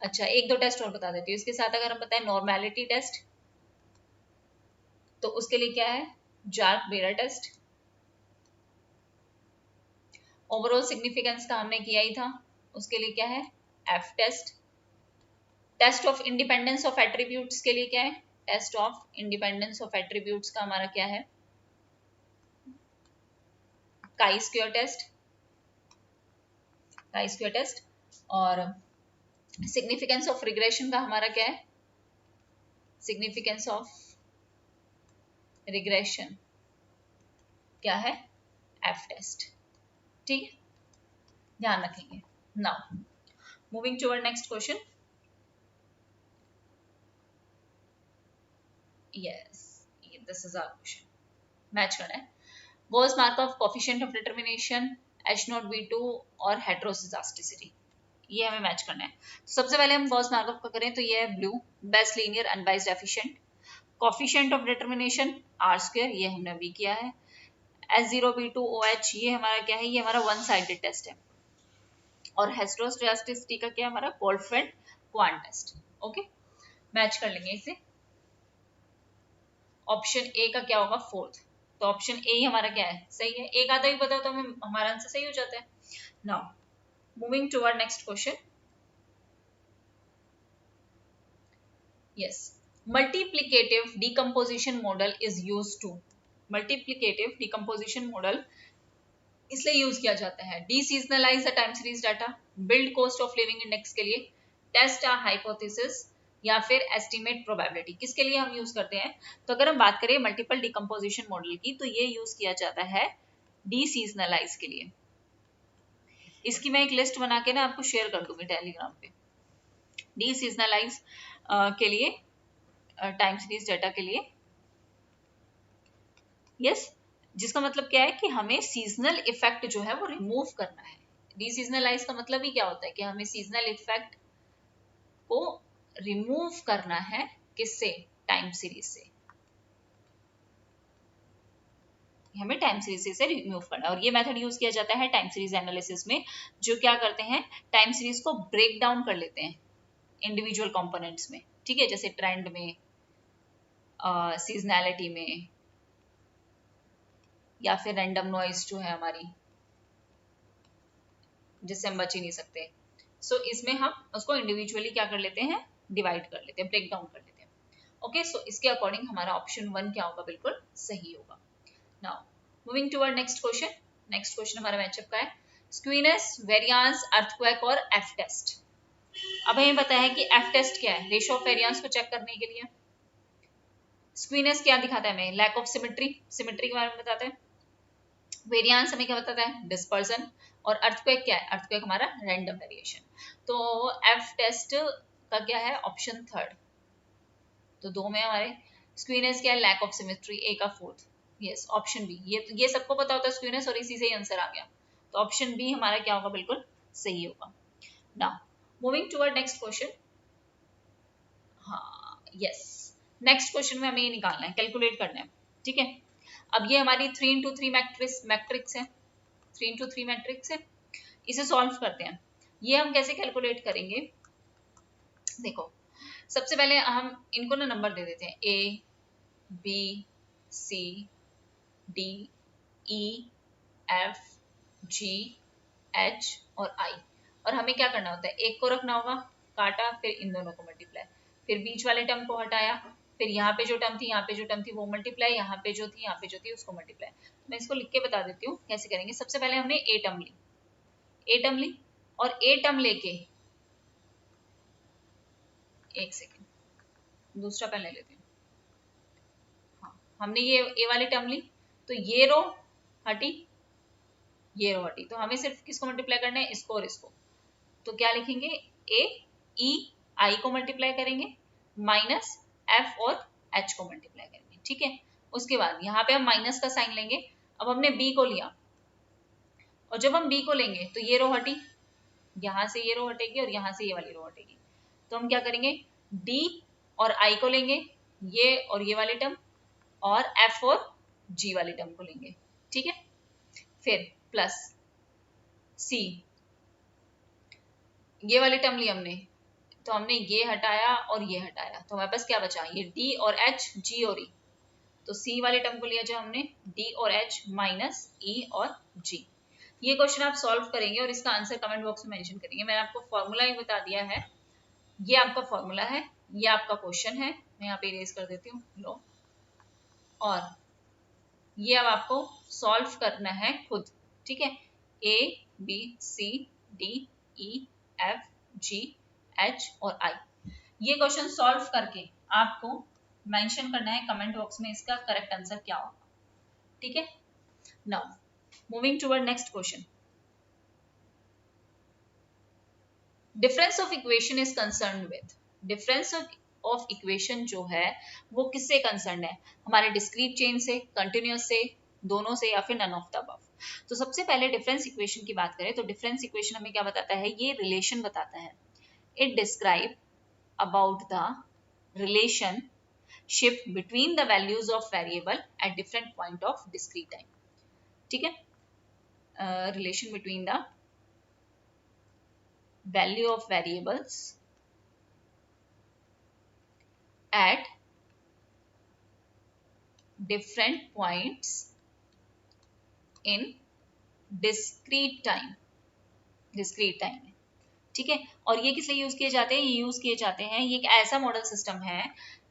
अच्छा एक दो टेस्ट और बता देती हूँ इसके साथ। अगर हम बताएं नॉर्मेलिटी टेस्ट, तो उसके लिए क्या है? जार्क बेरा टेस्ट। ओवरऑल सिग्निफिकेंस का हमने किया ही था, उसके लिए क्या है? F test. Test of independence of attributes के लिए क्या है? Test of independence of attributes का हमारा क्या है? Chi square test, chi square test. और सिग्निफिकेंस ऑफ रिग्रेशन का हमारा क्या है? सिग्निफिकेंस ऑफ रिग्रेशन क्या है? F test. ठीक है, ध्यान रखेंगे। Now moving to our next question. Yes, this is our question, match करना है। Gauss Markov, coefficient of determination, H0B2 और हेटेरोसिस्टिसिटी, ये हमें मैच करना है। सबसे पहले हम गॉस मार्कov का करें तो ये है blue, best linear unbiased efficient. Coefficient of determination R², ये हमने अभी किया है। H0B2OH, ये हमारा क्या है, ये हमारा वन साइडेड टेस्ट है। और हेटेरोसिस्टिसिटी का क्या है, हमारा कोल्फेल्ड क्वांट टेस्ट। ओके, मैच कर लेंगे इसे। ऑप्शन ए का क्या होगा, फोर्थ, तो ऑप्शन ए ही हमारा क्या है, सही है। एक आधा भी बताओ तो हमें हमारा आंसर सही हो जाता है। Now moving to our next question. Yes, multiplicative decomposition model is used to, multiplicative decomposition model इसलिए यूज किया जाता है deseasonalize the time series data, build cost of living index के लिए, टेस्ट अ हाइपोथेसिस, या फिर estimate probability. किसके लिए हम यूज करते हैं, तो अगर हम बात करें मल्टीपल डिकम्पोजिशन मॉडल की, तो ये यूज किया जाता है डी सीजनलाइज के लिए। इसकी मैं एक लिस्ट बना के ना आपको शेयर कर दूंगी टेलीग्राम पे। डी सीजनलाइज के लिए, टाइम सीरीज डाटा के लिए, यस, जिसका मतलब क्या है कि हमें सीजनल इफेक्ट जो है वो रिमूव करना है। डी सीजनलाइज का मतलब ही क्या होता है कि हमें सीजनल इफेक्ट को रिमूव करना है, किससे, टाइम सीरीज से, हमें टाइम सीरीज से रिमूव करना है। और ये मेथड यूज किया जाता है टाइम सीरीज एनालिसिस में, जो क्या करते हैं, टाइम सीरीज को ब्रेक डाउन कर लेते हैं इंडिविजुअल कंपोनेंट्स में, ठीक है, जैसे ट्रेंड में, सीजनैलिटी में, या फिर रैंडम नॉइज जो है हमारी, जिससे हम बच ही नहीं सकते। सो इसमें हम उसको इंडिविजुअली क्या कर लेते हैं, डिवाइड कर लेते हैं, ब्रेक डाउन कर लेते हैं। ओके, सो इसके अकॉर्डिंग हमारा ऑप्शन 1 क्या होगा, बिल्कुल सही होगा। Now moving to our next question. Next question हमारा मैचअप का है स्क्वीनेस, वेरियांस, अर्थक्वेक और एफ टेस्ट। अब हमें पता है कि एफ टेस्ट क्या है, रेशियो ऑफ वेरियांस को चेक करने के लिए। स्क्वीनेस क्या दिखाता है हमें, लैक ऑफ सिमेट्री, सिमेट्री के बारे में बताता है। वेरियांस हमें क्या बताता है, डिस्पर्सन। और अर्थक्वेक क्या है, अर्थक्वेक हमारा रैंडम वेरिएशन। तो एफ टेस्ट का क्या है, ऑप्शन 3। तो दो में हमारे स्क्वीनेस क्या है, लैक ऑफ सिमेट्री, ए का 4th। यस, ऑप्शन बी, ये सबको पता होता है स्क्वीनेस, और इसी से ही आंसर आ गया। तो ऑप्शन बी हमारा क्या होगा, बिल्कुल सही होगा। Now moving toward next question. हाँ, यस, नेक्स्ट क्वेश्चन में हमें ये निकालना है, कैलकुलेट करना है, ठीक है। अब ये हमारी 3x3 मैट्रिक्स है, 3x3 मैट्रिक्स है। इसे सॉल्व करते हैं। ये हम कैसे कैलकुलेट करेंगे, देखो, सबसे पहले हम इनको ना नंबर दे देते हैं, ए, बी, सी, डी, ई, एफ, जी, एच और आई। और हमें क्या करना होता है, एक को रखना होगा काटा, फिर इन दोनों को मल्टीप्लाई, फिर बीच वाले टर्म को हटाया, फिर यहाँ पे जो टर्म थी, यहाँ पे जो टर्म थी वो मल्टीप्लाई, यहाँ पे जो थी, यहाँ पे जो थी उसको मल्टीप्लाई। तो मैं इसको लिख के बता देती हूँ कैसे करेंगे। सबसे पहले हमने a term Lee, a term ली, और ए टर्म लेके, एक सेकेंड, दूसरा पेन ले लेती हूँ। हाँ, हमने ये ए वाली टर्म ली, तो ये रो हटी, ये रो हटी, तो हमें सिर्फ किसको मल्टीप्लाई करना है, इसको और इसको। तो क्या लिखेंगे, ए, ई, आई को मल्टीप्लाई करेंगे, माइनस एफ और एच को मल्टीप्लाई करेंगे, ठीक है। उसके बाद यहाँ पे हम माइनस का साइन लेंगे। अब हमने बी को लिया, और जब हम बी को लेंगे तो ये रो हटी, यहाँ से ये रो हटेगी और यहाँ से ये वाली रो हटेगी। तो हम क्या करेंगे, डी और आई को लेंगे, ये और ये वाली टर्म, और एफ और जी वाली टर्म को लेंगे, ठीक है। फिर प्लस सी, ये वाली टर्म ली हमने, तो हमने ये हटाया और ये हटाया, तो हमारे पास क्या बचा, ये डी और एच, जी और ई। तो सी वाली टर्म को लिया जो हमने, डी और एच माइनस ई और जी। ये क्वेश्चन आप सॉल्व करेंगे और इसका आंसर कमेंट बॉक्स में मेंशन करेंगे। मैंने आपको फॉर्मूला ही बता दिया है, ये आपका फॉर्मूला है, ये आपका क्वेश्चन है। मैं यहाँ पे इरेज कर देती हूँ, लो, और ये अब आपको सॉल्व करना है खुद, ठीक है। A, B, C, D, E, F, ji, H और आई। ये क्वेश्चन सॉल्व करके आपको मेंशन करना है कमेंट बॉक्स में इसका करेक्ट आंसर क्या होगा, ठीक है। Now moving toward next question. Difference of equation is concern with, difference of equation जो है वो किससे कंसर्न है, हमारे डिस्क्रीट चेन से, कंटिन्यूअस से, दोनों से या फिर नन ऑफ द अबव। तो सबसे पहले डिफरेंस इक्वेशन की बात करें तो डिफरेंस इक्वेशन हमें क्या बताता है, ये रिलेशन बताता है। It describe about the relationship between the values of variable at different point of discrete time. ठीक है, relation between the value of variables at different points in discrete time में। ठीक है, और ये किस लिए यूज किए जाते हैं, ये यूज किए जाते हैं, ये एक ऐसा मॉडल सिस्टम है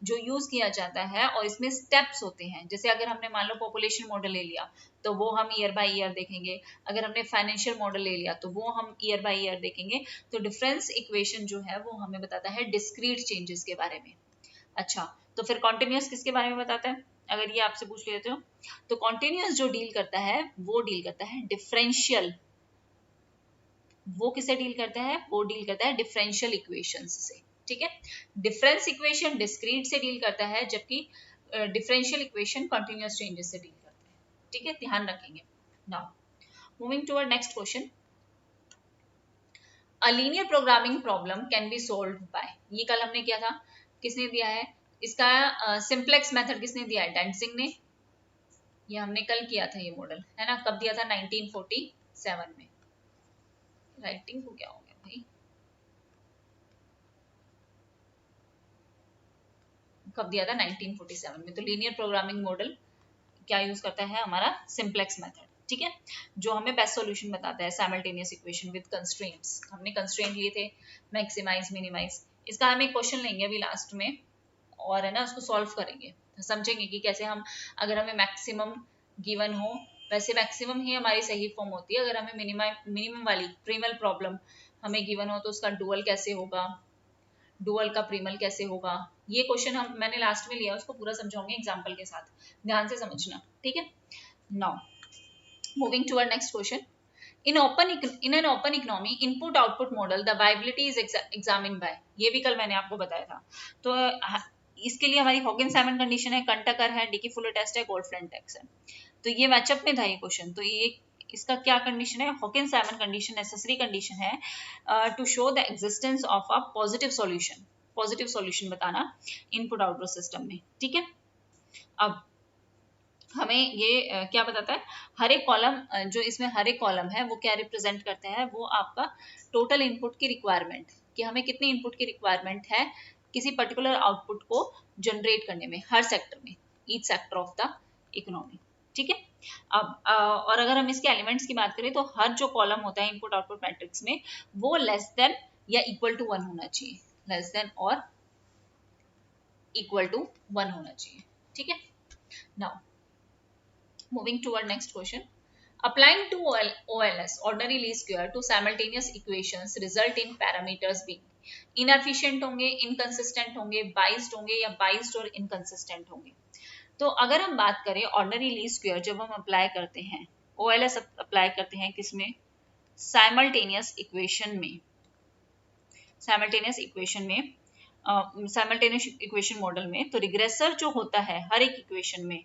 जो यूज किया जाता है और इसमें स्टेप्स होते हैं। जैसे अगर हमने मान लो पॉपुलेशन मॉडल ले लिया तो वो हम ईयर बाय ईयर देखेंगे, अगर हमने फाइनेंशियल मॉडल ले लिया तो वो हम ईयर बाय ईयर देखेंगे। तो डिफरेंस इक्वेशन जो है वो हमें बताता है डिस्क्रीट चेंजेस के बारे में। अच्छा, तो फिर कॉन्टिन्यूअस किसके बारे में बताता है, अगर ये आपसे पूछ लेते हो तो कॉन्टिन्यूअस जो डील करता है वो डील करता है डिफरेंशियल। वो किसे डील करता है, वो डील करता है डिफरेंशियल इक्वेशंस से। ठीक है, डिफरेंस इक्वेशन डिस्क्रीट से डील करता है जबकि डिफरेंशियल इक्वेशन कॉन्टिन्यूअस चेंजेस से डील करता है। ठीक है, ध्यान रखेंगे। Now moving to our next question, a linear programming problem can be solved by, ये कल हमने किया था, किसने दिया है इसका सिंप्लेक्स मेथड, किसने दिया है, डेंसिंग ने। ये हमने कल किया था ये मॉडल, है ना, कब दिया था, 1947 में। राइटिंग को क्या हो गया भाई, कब दिया था, 1947 में। तो लीनियर प्रोग्रामिंग मॉडल क्या यूज करता है, हमारा सिंप्लेक्स मेथड। ठीक है, जो हमें बेस्ट सॉल्यूशन बताता है साइमल्टेनियस इक्वेशन विद कंस्ट्रेंट्स। हमने कंस्ट्रेंट लिए थे मैक्सिमाइज मिनिमाइज, इसका हम एक क्वेश्चन लेंगे अभी लास्ट में और है ना उसको सॉल्व करेंगे, समझेंगे कि कैसे हम, अगर हमें मैक्सिमम गिवन हो, वैसे मैक्सिमम ही हमारी सही फॉर्म होती है, अगर हमें मिनिमम वाली प्रीमल प्रॉब्लम हमें गिवन हो तो उसका डुअल कैसे होगा, डुअल का प्रीमल कैसे होगा। ये क्वेश्चन हम मैंने लास्ट में लिया, उसको पूरा समझाऊंगी एग्जांपल के साथ, ध्यान से समझना। ठीक है, now moving to our next question, in an open economy input output model the viability is examined by, ये भी कल मैंने आपको बताया था। तो इसके लिए हमारी हॉकिन साइमन कंडीशन है, कंटकर है, डिकी फुलर टेस्ट है, गोल्डफ्रेंड टेस्ट है। तो ये मैचअप में था ये क्वेश्चन, तो ये इसका क्या कंडीशन है, Hawkins Simon condition necessary condition है to show the existence of a positive solution, positive solution बताना इनपुट आउटपुट सिस्टम में। ठीक है, अब हमें ये क्या बताता है, हर एक कॉलम जो इसमें हर एक कॉलम है वो क्या रिप्रेजेंट करता है, वो आपका टोटल इनपुट की रिक्वायरमेंट, कि हमें कितनी इनपुट की रिक्वायरमेंट है किसी पर्टिकुलर आउटपुट को जनरेट करने में, हर सेक्टर में, each sector of the economy. ठीक है, अब और अगर हम इसके एलिमेंट्स की बात करें तो हर जो कॉलम होता है इनपुट आउटपुट मैट्रिक्स में वो लेस देन या इक्वल टू 1 होना चाहिए, लेस देन और इक्वल टू 1 होना चाहिए। ठीक है, now moving to our next question, applying to OLS ordinary least square to simultaneous equations result in parameters being inefficient होंगे, inconsistent होंगे, biased होंगे या biased और inconsistent होंगे। तो अगर हम बात करें ऑर्डिनरी लीस्ट स्क्वायर जब हम अप्लाई करते हैं, OLS अप्लाई करते हैं किसमें, साइमल्टेनियस इक्वेशन में, साइमल्टेनियस इक्वेशन में, साइमल्टेनियस इक्वेशन मॉडल में, तो रिग्रेसर जो होता है हर एक इक्वेशन में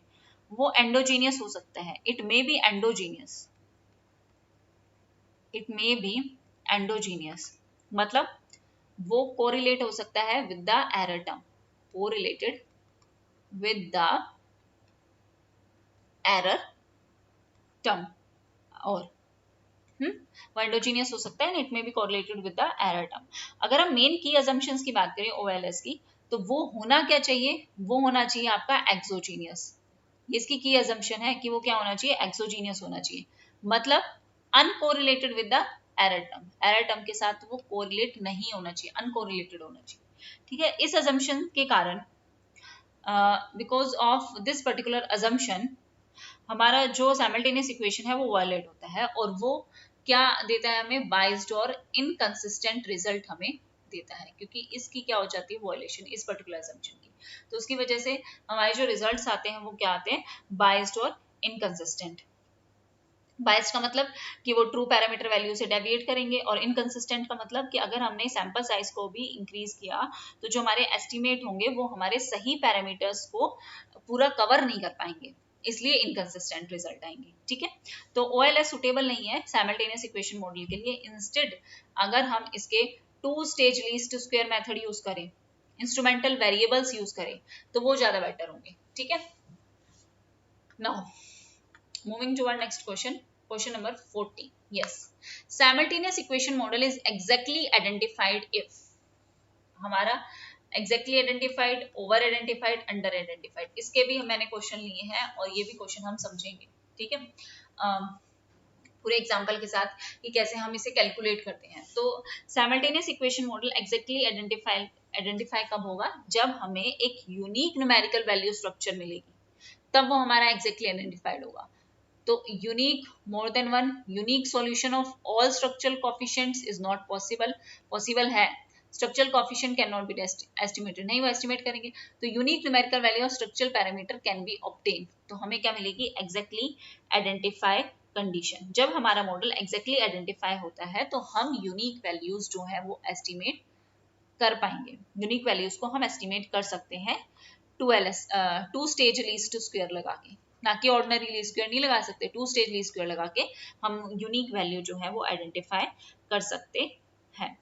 वो एंडोजीनियस हो सकता है, it may be endogenous, it may be endogenous, मतलब वो कोरिलेट हो सकता है with the error term, correlated with the error term, और वो एंडोजीनियस हो सकता है, it may be correlated with the error term. अगर हम मेन की अजम्पशंस की बात करें OLS की, तो वो होना क्या चाहिए, वो होना चाहिए आपका एक्सोजीनियस। इसकी की अजम्पशन है कि वो क्या होना चाहिए, एक्सोजीनियस होना चाहिए, मतलब uncorrelated with the error term, error term के साथ वो कोरिलेट नहीं होना चाहिए, अनकोरिलेटेड होना चाहिए। ठीक है, इस अजम्पशन के कारण, because of this particular assumption, हमारा जो साइमल्टेनियस इक्वेशन है वो वायलेट होता है और वो क्या देता है हमें, बाइज्ड और इनकंसिस्टेंट रिजल्ट हमें देता है, क्योंकि इसकी क्या हो जाती है वायलेशन इस पर्टिकुलर अजम्पशन की। तो उसकी वजह से हमारे जो रिजल्ट्स आते हैं वो क्या आते हैं, बाइज्ड और इनकंसिस्टेंट। बाइज्ड का मतलब कि वो ट्रू पैरामीटर वैल्यू से डेविएट करेंगे, और इनकंसिस्टेंट का मतलब कि अगर हमने सैंपल साइज को भी इंक्रीज किया तो जो हमारे एस्टिमेट होंगे वो हमारे सही पैरामीटर्स को पूरा कवर नहीं कर पाएंगे। इसलिए इनकंसिस्टेंट रिजल्ट आएंगे। ठीक है, तो OLS सुटेबल नहीं है साइमल्टेनियस इक्वेशन मॉडल के लिए। इंस्टेड अगर हम इसके 2 stage least square method use करें, इंस्ट्रूमेंटल वेरिएबल्स यूज करें, तो वो ज्यादा बेटर होंगे। ठीक है, now moving to our next question, question number 40. Yes, simultaneous equation model is exactly identified if हमारा exactly identified, over identified, under identified, इसके भी मैंने क्वेश्चन लिए हैं और ये भी क्वेश्चन हम समझेंगे। ठीक है, पूरे एग्जाम्पल के साथ कि कैसे हम इसे कैलकुलेट करते हैं। तो simultaneous equation model exactly identify कब होगा, जब हमें एक यूनिक न्यूमेरिकल वैल्यू स्ट्रक्चर मिलेगी, तब वो हमारा एग्जैक्टली आइडेंटिफाइड होगा। तो unique more than one unique solution of all structural coefficients is not possible. Possible है, structural coefficient can not be estimated, नहीं वो एस्टिमेट करेंगे। तो unique numerical value of structural parameter can be obtain. तो हमें क्या मिलेगी, एग्जैक्टली आइडेंटिफाई कंडीशन। जब हमारा मॉडल एग्जैक्टली आइडेंटिफाई होता है तो हम यूनिक वैल्यूज जो है वो एस्टिमेट कर पाएंगे। यूनिक वैल्यूज को हम एस्टिमेट कर सकते हैं 2 स्टेज लीस्ट स्क्वायर लगा के, ना कि ऑर्डिनरी लीस्ट स्क्वायर नहीं लगा सकते। 2 स्टेज लीस्ट स्क्वायर लगा के हम यूनिक वैल्यू जो है वो आइडेंटिफाई कर सकते हैं।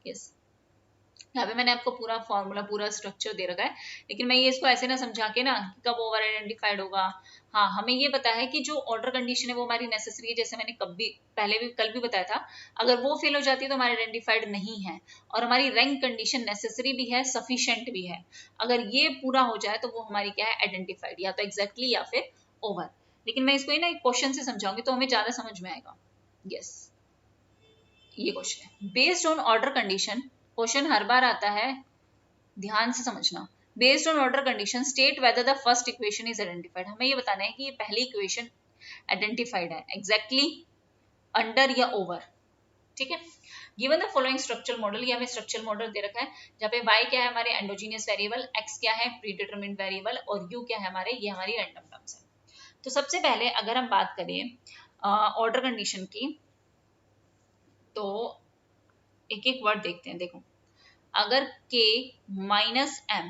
यस, यहाँ पे मैंने आपको पूरा फॉर्मूला, पूरा स्ट्रक्चर दे रखा है, लेकिन मैं ये इसको ऐसे ना समझा के ना कब ओवर आइडेंटिफाइड होगा। हाँ, हमें ये पता है कि जो ऑर्डर कंडीशन है वो हमारी नेसेसरी है, जैसे मैंने कल भी बताया था। अगर वो फेल हो जाती है तो हमारी आइडेंटिफाइड नहीं है, और हमारी रैंक कंडीशन नेसेसरी भी है, सफिशिएंट भी है। अगर ये पूरा हो जाए तो वो हमारी क्या है, आइडेंटिफाइड, या तो एग्जैक्टली या फिर ओवर। लेकिन मैं इसको ना एक क्वेश्चन से समझाऊंगी तो हमें ज्यादा समझ में आएगा। यस, ये क्वेश्चन है based on order condition. Question हर बार आता है, ध्यान से समझना। Based on order condition state whether the first equation is identified. हमें ये बताना है कि ये पहली इक्वेशन आइडेंटिफाइड है, एग्जैक्टली, अंडर या ओवर। ठीक है, given the following structural model, ये हमें स्ट्रक्चरल मॉडल दे रखा है, जहाँ पे y क्या है हमारे एंडोजीनियस वेरिएबल, x क्या है प्रीडिटरमिन्ड वेरिएबल, और u क्या है हमारे, ये हमारी रैंडम टर्म्स है। तो सबसे पहले अगर हम बात करें ऑर्डर कंडीशन की, तो एक एक वर्ड देखते हैं। देखो, अगर k minus m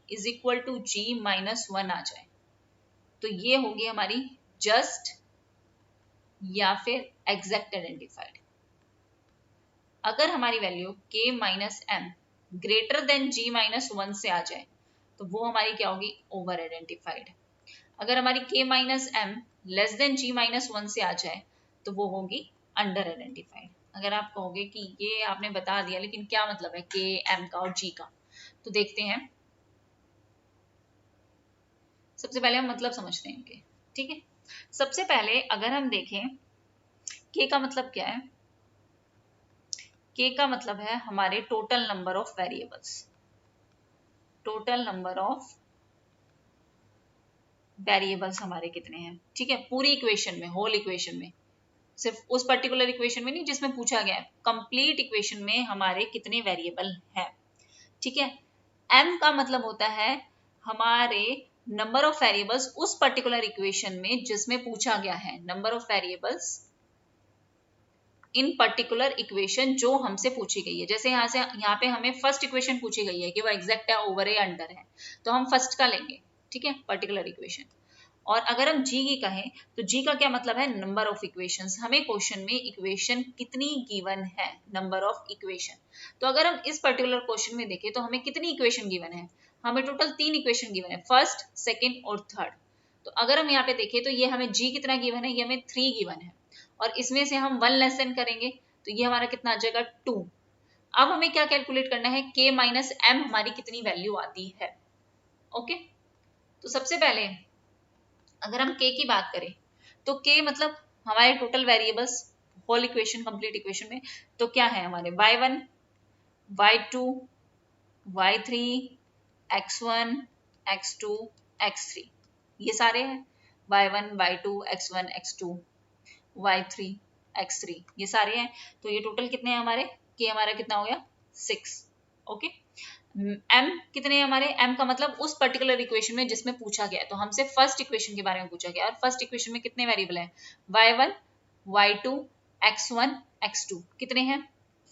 is equal to g minus 1 आ जाए तो ये होगी हमारी जस्ट या फिर एग्जैक्ट आइडेंटिफाइड। अगर हमारी value k minus m greater than g minus 1 से आ जाए तो वो हमारी क्या होगी, ओवर आइडेंटिफाइड। अगर हमारी k minus m less than g minus 1 से आ जाए तो वो होगी अंडर आइडेंटिफाइड। अगर आप कहोगे कि ये आपने बता दिया लेकिन क्या मतलब है k, m का और g का, तो देखते हैं। सबसे पहले हम मतलब समझते हैं इनके। ठीक है, सबसे पहले अगर हम देखें k का मतलब क्या है, k का मतलब है हमारे total number of variables. Total number of variables हमारे कितने हैं। ठीक है, पूरी इक्वेशन में, होल इक्वेशन में, सिर्फ उस पर्टिकुलर इक्वेशन में नहीं जिसमें पूछा गया है, कंप्लीट इक्वेशन में हमारे कितने वेरिएबल हैं। ठीक है, m का मतलब होता है हमारे नंबर ऑफ वेरिएबल्स उस पर्टिकुलर इक्वेशन में जिसमें पूछा गया है, number of variables in particular equation जो हमसे पूछी गई है। जैसे यहाँ पे हमें फर्स्ट इक्वेशन पूछी गई है कि वो एग्जैक्ट है, ओवर है, अंडर है, तो हम फर्स्ट का लेंगे। ठीक है, पर्टिकुलर इक्वेशन। और अगर हम जी की कहें तो जी का क्या मतलब है, नंबर ऑफ इक्वेशंस। हमें क्वेश्चन में इक्वेशन कितनी गिवन है, नंबर ऑफ इक्वेशन। तो अगर हम इस पर्टिकुलर क्वेश्चन में देखें तो हमें कितनी इक्वेशन गिवन है, हमें टोटल 3 इक्वेशन गिवन है, फर्स्ट, सेकेंड और थर्ड। तो अगर हम यहाँ पे देखें तो ये हमें जी कितना गिवन है, ये हमें 3 गिवन है, और इसमें से हम 1 लेसन करेंगे तो ये हमारा कितना आ जाएगा, 2। अब हमें क्या कैलकुलेट करना है, k माइनस m हमारी कितनी वैल्यू आती है। ओके, तो सबसे पहले अगर हम k की बात करें तो k मतलब हमारे total variables whole equation, complete equation में, तो क्या है हमारे y1, y2, y3, x1, x2, x3, ये सारे हैं y1, y2, x1, x2, y3, x3, ये सारे हैं। तो ये टोटल कितने हैं हमारे, k हमारा कितना हो गया, 6। ओके, m कितने हैं हमारे, m का मतलब उस पर्टिकुलर इक्वेशन में जिसमें पूछा गया है। तो हमसे फर्स्ट इक्वेशन के बारे में पूछा गया, और फर्स्ट इक्वेशन में कितने वेरिएबल हैं, y1, y2, x1, x2, कितने हैं,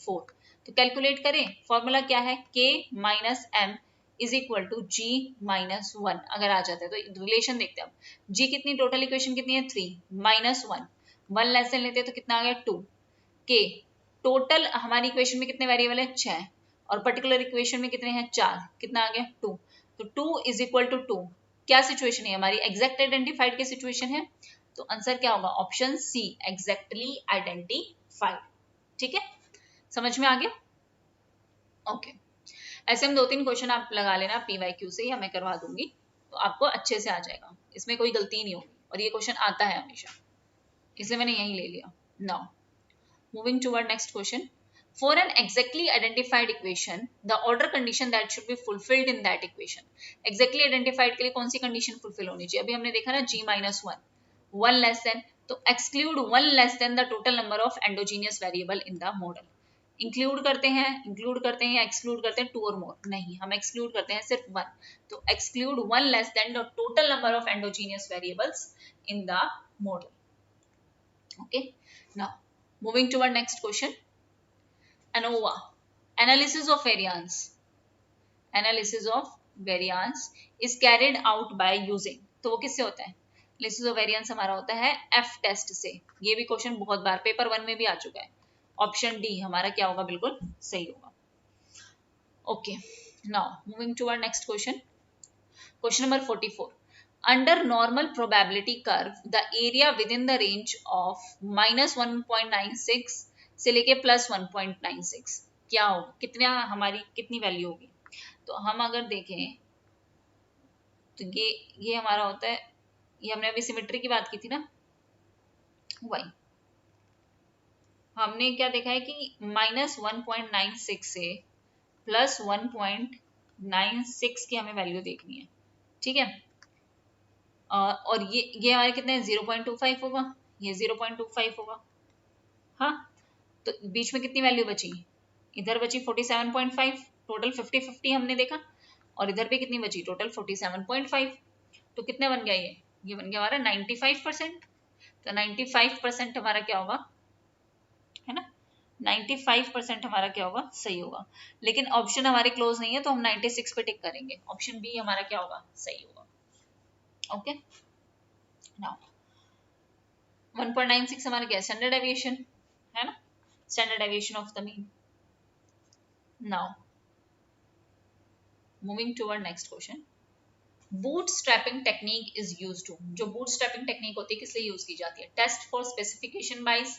4। तो कैलकुलेट करें, फॉर्मूला क्या है, k minus m is equal to g minus 1 अगर आ जाता है तो रिलेशन देखते हैं अब। g कितनी, टोटल इक्वेशन कितनी है 3 माइनस 1, 1 लेस देन लेते हैं तो कितना आ गया 2 के। टोटल हमारी इक्वेशन में कितने वेरिएबल है 6 और पर्टिकुलर इक्वेशन में कितने हैं 4, कितना आ गया 2। तो 2 इज इक्वल टू 2 क्या सिचुएशन है हमारी, एग्जैक्ट आइडेंटिफाइड की सिचुएशन है। तो आंसर क्या होगा ऑप्शन सी, एग्जैक्टली आइडेंटिफाइड। ठीक है, समझ में आ गया। ओके, ऐसे हम 2-3 क्वेश्चन आप लगा लेना PYQ से, या मैं करवा दूंगी तो आपको अच्छे से आ जाएगा, इसमें कोई गलती नहीं होगी और ये क्वेश्चन आता है हमेशा, इसलिए मैंने यही ले लिया। Now moving toward next question, for an exactly identified equation the order condition that should be fulfilled in that equation। exactly identified के लिए कौन सी कंडीशन फुलफिल होनी चाहिए, अभी हमने देखा ना g minus 1, 1 less than, तो exclude 1 less than the total number of endogenous variable in the model। Include करते हैं या एक्सक्लूड करते हैं 2 और मोर, नहीं हम एक्सक्लूड करते हैं सिर्फ 1, तो exclude 1 less than the total number of endogenous variables in the model. Okay, now moving toward next question, ANOVA analysis of variance is carried out by using, तो वो किससे होता है, एनालिसिस ऑफ वेरिएंस हमारा होता है F टेस्ट से। ये भी क्वेश्चन बहुत बार पेपर 1 में भी आ चुका है, ऑप्शन डी हमारा क्या होगा, बिल्कुल सही होगा। Okay, now moving toward next question, question number 44, under normal probability curve the area with in the range of -1.96 से लेके +1.96 क्या होगा, कितना हमारी कितनी वैल्यू होगी। तो हम अगर देखें तो ये हमारा होता है, ये हमने अभी सिमेट्री की बात की थी ना, वही हमने क्या देखा है कि -1.96 से +1.96 की हमें वैल्यू देखनी है। ठीक है, और ये हमारे कितने 0.25 होगा, ये 0.25 होगा। हाँ, तो बीच में कितनी वैल्यू बची, इधर बची 47.5, टोटल 50-50 हमने देखा, और इधर भी कितनी बची टोटल 47.5, तो कितने बन गया ये बन गया हमारा 95%। तो 95% हमारा क्या होगा, है ना, 95% हमारा क्या होगा, सही होगा। लेकिन ऑप्शन हमारे क्लोज नहीं है तो हम 96 पे टिक करेंगे, ऑप्शन बी हमारा क्या होगा, सही होगा। ओके, नाउ 1.96 हमारा क्या स्टैंडर्ड डेविएशन है ना, standard deviation of the mean. Now moving toward next question, bootstrapping technique is used to, जो बूटस्ट्रैपिंग टेक्निक होती है किस लिए यूज की जाती है, test for specification wise,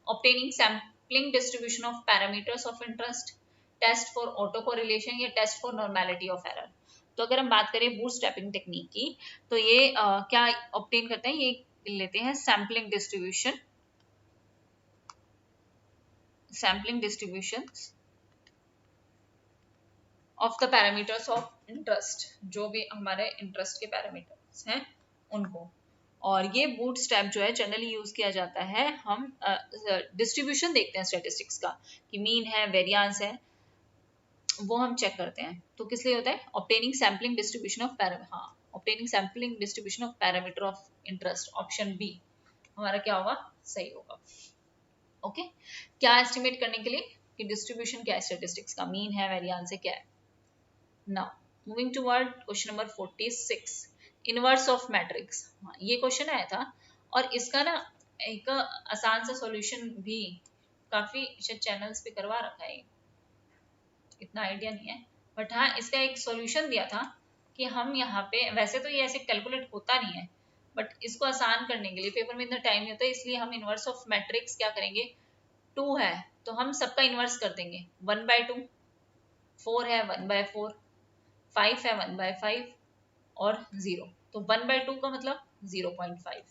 obtaining sampling distribution of parameters of interest, test for auto correlation, या test for normality of error. तो अगर हम बात करें बूटस्ट्रैपिंग टेक्निक की, तो ये क्या ऑब्टेन करते हैं, ये लेते हैं sampling distribution of the parameters of interest, जो भी हमारे इंटरेस्ट के पैरामीटर्स हैं उनको। और ये बूटस्ट्रैप जो है जनरली यूज किया जाता है, हम डिस्ट्रीब्यूशन देखते हैं स्टैटिस्टिक्स का कि मीन है वेरिएंस है, वो हम चेक करते हैं। तो किस लिए होता है, obtaining sampling distribution of obtaining sampling distribution of parameter of interest, option B हमारा क्या होगा, सही होगा। ओके, क्या एस्टिमेट करने के लिए कि डिस्ट्रीब्यूशन क्या है स्टैटिस्टिक्स का, मीन है वेरिएंस है क्या है। Now, moving toward question number 46, inverse of matrix। हाँ, ये क्वेश्चन आया था और इसका ना एक आसान सा सॉल्यूशन भी काफी चैनल्स पे करवा रखा है, इतना आइडिया नहीं है, बट हाँ इसका एक सॉल्यूशन दिया था कि हम यहाँ पे, वैसे तो ये ऐसे कैलकुलेट होता नहीं है, बट इसको आसान करने के लिए पेपर में इतना टाइम नहीं होता, इसलिए हम इनवर्स ऑफ मैट्रिक्स क्या करेंगे, 2 है तो हम सबका इनवर्स कर देंगे, 1/2, 4 है 1/4, 5 है 1/5 और 0, तो 1/2 का मतलब 0.5,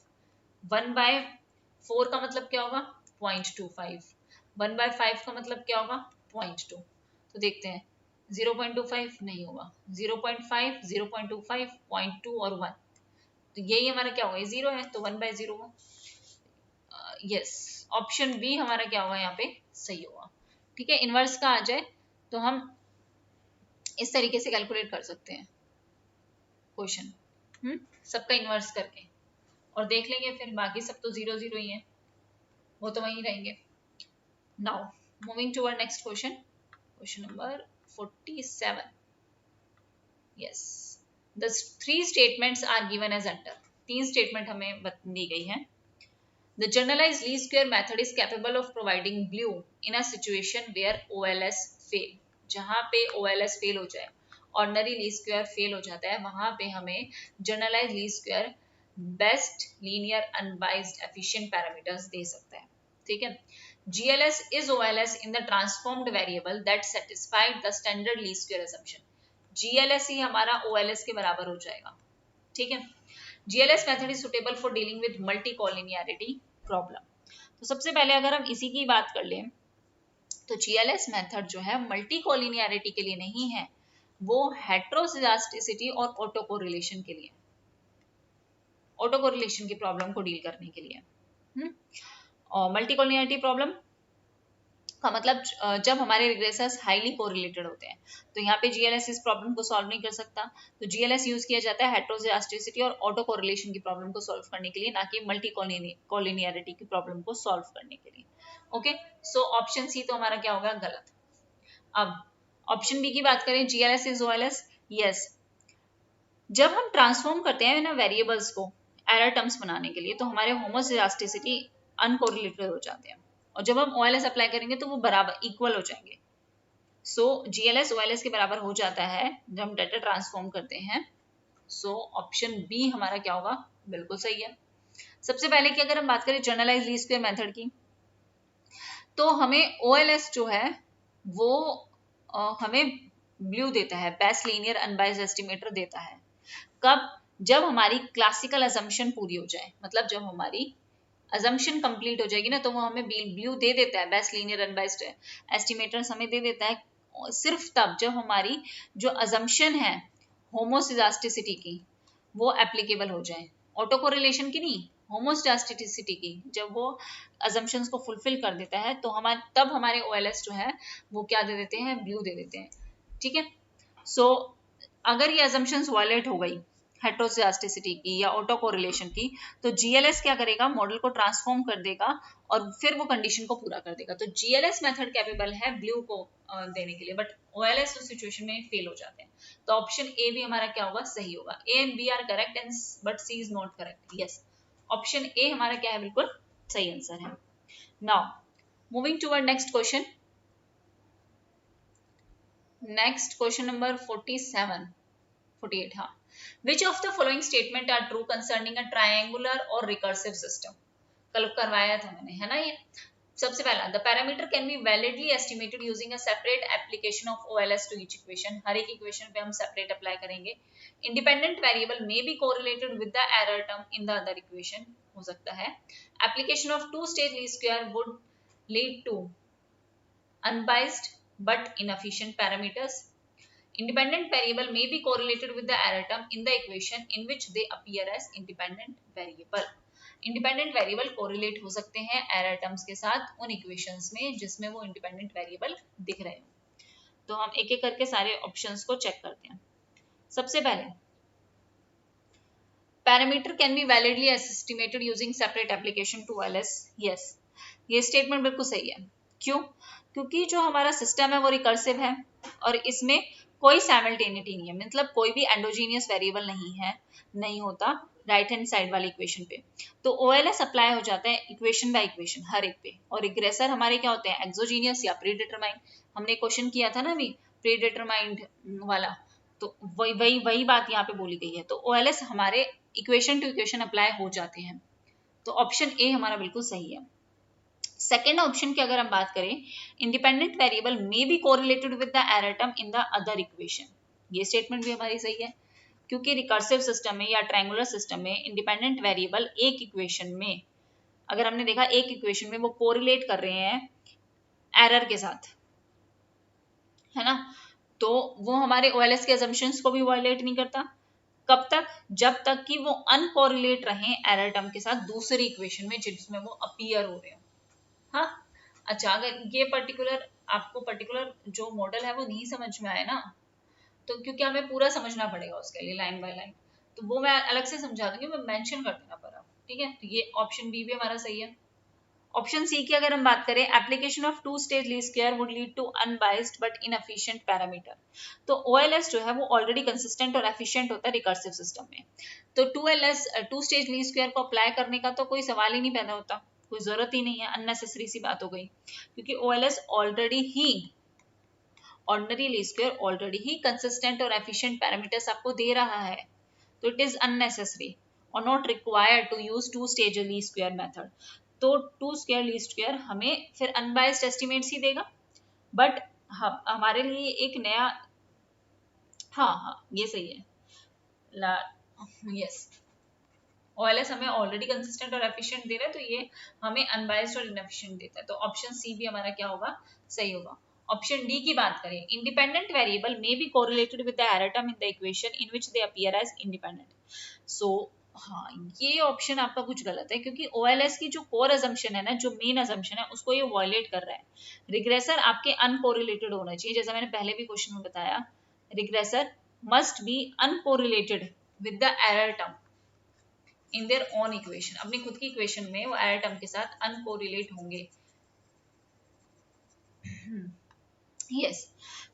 1/4 का मतलब क्या होगा 0.25, 1/5 का मतलब क्या होगा 0.2। तो देखते हैं 0.25 नहीं होगा, 0.5, 0.25, 0.2 और 1, तो यही हमारा क्या होगा, ये 0 है तो 1/0 होगा। यस, ऑप्शन बी हमारा क्या होगा यहाँ पे, सही होगा। ठीक है, इनवर्स का आ जाए तो हम इस तरीके से कैलकुलेट कर सकते हैं क्वेश्चन, सबका इन्वर्स करके, और देख लेंगे फिर बाकी सब तो 0 0 ही है, वो तो वहीं रहेंगे। Now moving toward next question, question number 47, yes, the 3 statements are given as under, 3 statement हमें दी गई है। The generalised least square method is capable of providing BLUE in a situation where OLS fail, जहां पे OLS fail हो जाए, ordinary least square fail हो जाता है, वहां पे हमें generalised least square best linear unbiased efficient parameters दे सकता है। ठीक है, GLS is OLS in the transformed variable that satisfied the standard least square assumption, GLS ही हमारा OLS के बराबर हो जाएगा। ठीक है, GLS method is suitable for dealing with multi collinearity problem. तो सबसे पहले अगर हम इसी की बात कर लें तो GLS मेथड जो है मल्टी कॉलिनियरिटी के लिए नहीं है, वो हेट्रोजिडास्टिसिटी और ऑटो कोरिलेशन के लिए, ऑटो कोरिलेशन की प्रॉब्लम को डील करने के लिए। और मल्टी कॉलिनियरिटी प्रॉब्लम का मतलब जब हमारे रिग्रेसर्स हाईली कोरिलेटेड होते हैं, तो यहाँ पे GLS इस प्रॉब्लम को सॉल्व नहीं कर सकता, तो GLS यूज किया जाता है हेट्रोजिडास्टिसिटी और ऑटो कोरिलेशन की प्रॉब्लम को सॉल्व करने के लिए, ना कि मल्टी कॉलिनियरिटी की प्रॉब्लम को सॉल्व करने के लिए। ओके, सो ऑप्शन सी तो हमारा क्या होगा, गलत। अब ऑप्शन बी की बात करें, GLS इज OLS, यस। जब हम ट्रांसफॉर्म करते हैं ना वेरिएबल्स को एरर टर्म्स बनाने के लिए, तो हमारे होमोजिडास्टिसिटी अनकोरिलेटेड हो जाते हैं, और जब हम OLS अप्लाई करेंगे तो वो बराबर इक्वल हो जाएंगे। सो GLS OLS के बराबर हो जाता है जब हम डाटा ट्रांसफॉर्म करते हैं। सो ऑप्शन बी हमारा क्या होगा, बिल्कुल सही है। सबसे पहले की अगर हम बात करें जनरलाइज लीस्ट स्क्वायर मेथड की, तो हमें OLS जो है वो हमें ब्लू देता है, बेस्ट लीनियर अनबाइज्ड एस्टिमेटर देता है। कब, जब हमारी क्लासिकल अजम्पशन पूरी हो जाए, मतलब जब हमारी अजम्पशन कंप्लीट हो जाएगी ना, तो वो हमें ब्लू दे देता है, बेस्ट लीनियर अनबाइज्ड एस्टिमेटर्स हमें दे देता है सिर्फ तब जब हमारी जो अजम्पशन है होमोसिडास्टिसिटी की वो एप्लीकेबल हो जाए, ऑटो कोरिलेशन की नहीं, होमोसिडास्टिसिटी की, जब वो अजम्पशंस को फुलफिल कर देता है तो तब हमारे OLS जो है वो क्या दे देते हैं, ब्लू दे देते हैं। ठीक है, सो अगर ये अजम्पशंस वायलेट हो गई हेट्रोजिडास्टिसिटी की या ऑटो कोरिलेशन की, तो GLS क्या करेगा, मॉडल को ट्रांसफॉर्म कर देगा और फिर वो कंडीशन को पूरा कर देगा। तो GLS मेथड कैपेबल है ब्लू को देने के लिए, बट OLS उस सिचुएशन में फेल हो जाते हैं। तो ऑप्शन ए भी हमारा क्या होगा, सही होगा। A and B are correct and but C is not correct. Yes, option A हमारा क्या है, बिल्कुल सही आंसर है। Now moving toward next question, next question number 48, हाँ। Which of the following statement are true concerning a triangular or recursive system? कल करवाया था मैंने, है ना ये। सबसे पहला, the parameter can be validly estimated using a separate application of OLS to each equation. हर एक इक्वेशन पे हम separate अप्लाई करेंगे। Independent variable may be correlated with the error term in the other equation, हो सकता है। Application of two-stage least square would lead to unbiased but inefficient parameters. Independent variable may be correlated with the error term in the equation in which they appear as independent variable. Independent variable correlate हो सकते हैं error terms के साथ उन equations में जिसमें वो independent variable दिख रहे हो। तो हम एक एक करके सारे options को check करते हैं। सबसे पहले, parameter can be validly estimated using separate application to OLS. Yes, ये statement बिल्कुल सही है। क्यों? क्योंकि जो हमारा सिस्टम है वो रिकर्सिव है और इसमें कोई सैमल्टेनिटी नहीं है, मतलब कोई भी एंडोजीनियस वेरिएबल नहीं होता राइट हैंड साइड वाली इक्वेशन पे। तो OLS अप्लाई हो जाता है इक्वेशन बाय इक्वेशन हर एक पे, और रिग्रेसर हमारे क्या होते हैं, एक्सोजीनियस या प्री डिटरमाइंड। हमने क्वेश्चन किया था ना अभी प्री डिटरमाइंड वाला, तो वही बात यहाँ पे बोली गई है। तो OLS हमारे इक्वेशन टू इक्वेशन अप्लाई हो जाते हैं। तो ऑप्शन ए हमारा बिल्कुल सही है। सेकेंड ऑप्शन की अगर हम बात करें, independent variable may be correlated with the error term in the other equation, ये स्टेटमेंट भी हमारी सही है, क्योंकि रिकर्सिव सिस्टम में या ट्रायंगुलर सिस्टम में इंडिपेंडेंट वेरिएबल एक इक्वेशन में, अगर हमने देखा एक इक्वेशन में वो कोरिलेट कर रहे हैं एरर के साथ, है ना, तो वो हमारे OLS के असम्पशंस को भी वायलेट नहीं करता। कब तक, जब तक कि वो अनकोरिलेट रहे एरर टर्म के साथ दूसरी इक्वेशन में जिसमें वो अपीयर हो रहे हो। हाँ, अच्छा, अगर ये आपको पर्टिकुलर जो मॉडल है वो नहीं समझ में आए ना, तो क्योंकि हमें पूरा समझना पड़ेगा उसके लिए लाइन बाय लाइन, तो वो मैं अलग से समझा दूंगी, मैं मेंशन कर देना पर आप, ठीक है। तो ये ऑप्शन बी भी हमारा सही है। ऑप्शन सी की अगर हम बात करें, application of two stage least square would lead to unbiased but inefficient parameter. तो OLS जो है वो ऑलरेडी कंसिस्टेंट और एफिशिएंट होता है रिकर्सिव सिस्टम में, तो टू स्टेज लीस्ट स्क्वायर को अप्लाई करने का तो कोई सवाल ही नहीं पैदा होता, कोई जरूरत ही नहीं है, अननेसेसरी सी बात हो गई, क्योंकि OLS ordinary least square already ही कंसिस्टेंट और एफिशिएंट पैरामीटर्स आपको दे रहा है, तो इट इज अननेसेसरी और not required to use two stage least square method. तो टू स्क्वायर लीस्ट स्क्वायर हमें फिर अनबायस्ड एस्टिमेट्स ही देगा, बट हमारे लिए एक नया, हाँ ये सही है, यस, OLS हमें ऑलरेडी कंसिस्टेंट और एफिशिएंट दे रहा है, तो ये हमें अनबायस्ड और इनएफिशिएंट देता है, तो ऑप्शन सी भी हमारा क्या होगा, सही होगा। ऑप्शन डी की बात करें, independent variable may be correlated with the error term in the equation in which they appear as independent. So हाँ, ये ऑप्शन आपका कुछ गलत है, क्योंकि OLS की जो कोर अजम्पशन है ना, जो मेन अजम्पशन है, उसको ये वायलेट कर रहा है। रिग्रेसर आपके अनकोरिलेटेड होना चाहिए, जैसा मैंने पहले भी क्वेश्चन में बताया, regressor must be uncorrelated with the error term in their own equation, अपनी खुद की इक्वेशन में वो एरर टर्म के साथ अनकोरिलेट होंगे। यस,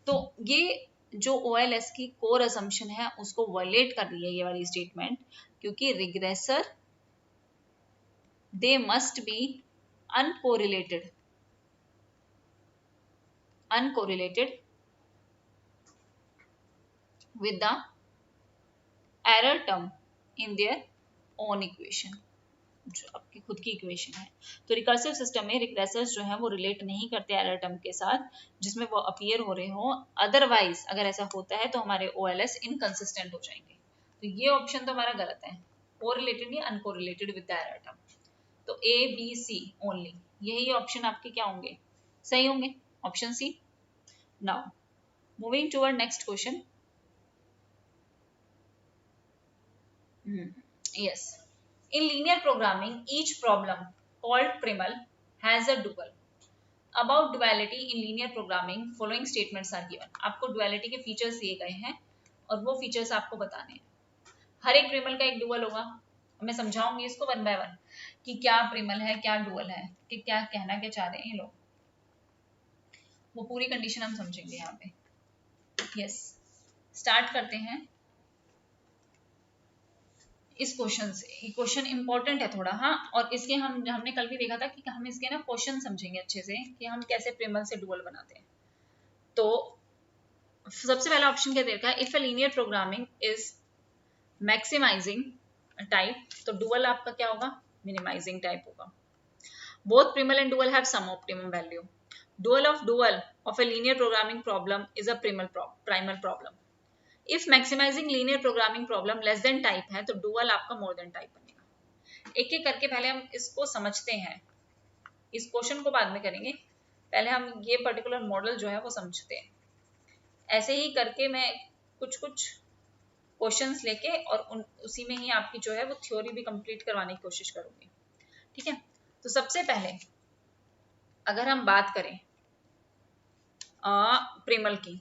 तो ये जो OLS की कोर असम्पशन है उसको वायलेट कर रही है ये वाली स्टेटमेंट, क्योंकि regressor they must be uncorrelated with the error term in their own equation, जो आपकी खुद की इक्वेशन है। तो रिकर्सिव सिस्टम में रिग्रेसर्स जो है वो रिलेट नहीं करते एरर टर्म के साथ जिसमें वो अपीयर हो रहे हो, अदरवाइज अगर ऐसा होता है तो हमारे OLS इनकंसिस्टेंट हो जाएंगे। तो ये ऑप्शन तो हमारा गलत है, कोरिलेटेड या uncorrelated with the error term. तो ABC ओनली, यही ऑप्शन आपके क्या होंगे, सही होंगे, option C. Now moving toward next question. Yes. In linear programming, each problem called primal has a dual. About duality in linear programming, following statements are given. आपको duality के features दिए गए हैं और वो features आपको बताने हैं। हर एक primal का एक dual होगा, मैं समझाऊंगी इसको वन बाय वन कि क्या primal है, क्या dual है, कि क्या कहना क्या चाह रहे हैं ये लोग, वो पूरी कंडीशन हम समझेंगे यहाँ पे। यस, स्टार्ट करते हैं इस क्वेश्चन से। ये क्वेश्चन इंपॉर्टेंट है थोड़ा, हाँ, और इसके हमने कल भी देखा था कि हम इसके ना क्वेश्चन समझेंगे अच्छे से कि हम कैसे प्रिमल से डुअल बनाते हैं। तो सबसे पहला ऑप्शन क्या देखा है, if a linear programming is maximizing type, तो डुअल आपका क्या होगा, मिनिमाइजिंग टाइप होगा। Both primal and dual have some optimum value. Dual of a linear programming problem is a primal problem. If maximising linear programming problem less than type है तो dual आपका मोर than type बनेगा। एक एक करके पहले हम इसको समझते हैं, इस क्वेश्चन को बाद में करेंगे, पहले हम ये पर्टिकुलर मॉडल जो है वो समझते हैं। ऐसे ही करके मैं कुछ कुछ क्वेश्चंस लेके और उसी में ही आपकी जो है वो थ्योरी भी कंप्लीट करवाने की कोशिश करूंगी, ठीक है। तो सबसे पहले अगर हम बात करें प्रिमल की,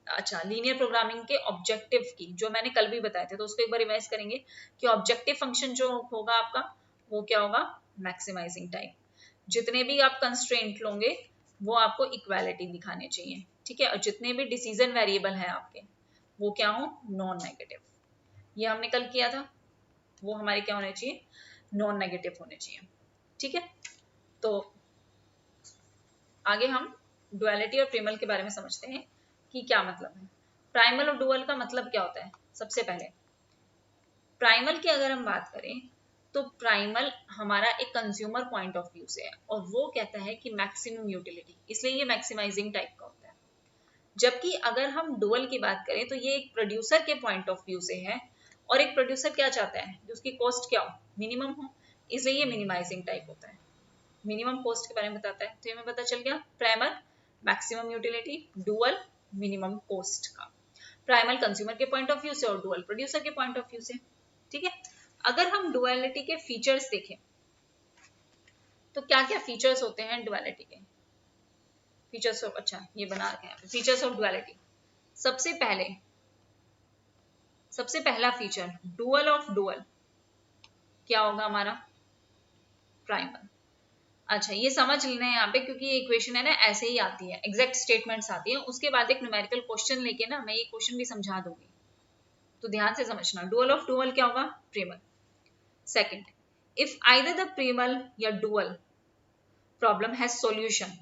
अच्छा, लीनियर प्रोग्रामिंग के ऑब्जेक्टिव की, जो मैंने कल भी बताए थे, तो उसको एक बार रिवाइज करेंगे कि ऑब्जेक्टिव फंक्शन जो होगा आपका वो क्या होगा, मैक्सिमाइजिंग टाइप। जितने भी आप कंस्ट्रेंट लोगे वो आपको इक्वालिटी दिखाने चाहिए, ठीक है, और जितने भी डिसीजन वेरिएबल हैं आपके वो क्या हो, नॉन नेगेटिव। ये हमने कल किया था, वो हमारे क्या होने चाहिए, नॉन नेगेटिव होने चाहिए, ठीक है। तो आगे हम डुअलिटी और प्रिमल के बारे में समझते हैं कि क्या मतलब है। प्राइमल और डुअल का मतलब क्या होता है। सबसे पहले प्राइमल की अगर हम बात करें तो प्राइमल हमारा एक कंज्यूमर पॉइंट ऑफ व्यू से है और वो कहता है कि मैक्सिमम यूटिलिटी, इसलिए ये मैक्सिमाइजिंग टाइप का होता है। जबकि अगर हम डुअल की बात करें तो ये एक प्रोड्यूसर के पॉइंट ऑफ व्यू से है और एक प्रोड्यूसर क्या चाहता है, जो उसकी कॉस्ट क्या हो, मिनिमम हो, इसलिए ये मिनिमाइजिंग टाइप होता है। मिनिमम कॉस्ट के बारे में बताता है, तो ये हमें पता चल गया, primal maximum utility, dual minimum cost का। प्राइमल कंज्यूमर के पॉइंट ऑफ व्यू से और डुअल प्रोड्यूसर के पॉइंट ऑफ व्यू से, ठीक है। अगर हम डुअलिटी के फीचर्स देखें तो क्या क्या फीचर्स होते हैं डुअलिटी के, फीचर्स ऑफ, अच्छा ये बना रखे हैं फीचर्स ऑफ डुअलिटी। सबसे पहला फीचर डुअल ऑफ डुअल क्या होगा हमारा, प्राइमल। अच्छा ये समझ लेना है यहाँ पे, क्योंकि ये इक्वेशन है ना ऐसे ही आती है, एग्जैक्ट स्टेटमेंट्स आती है, उसके बाद एक न्यूमेरिकल क्वेश्चन लेके ना मैं ये क्वेश्चन भी समझा दूंगी, तो ध्यान से समझना। डुअल ऑफ डुअल क्या होगा? Primal. Second, if either the primal या डुअल प्रॉब्लम हैज सॉल्यूशन,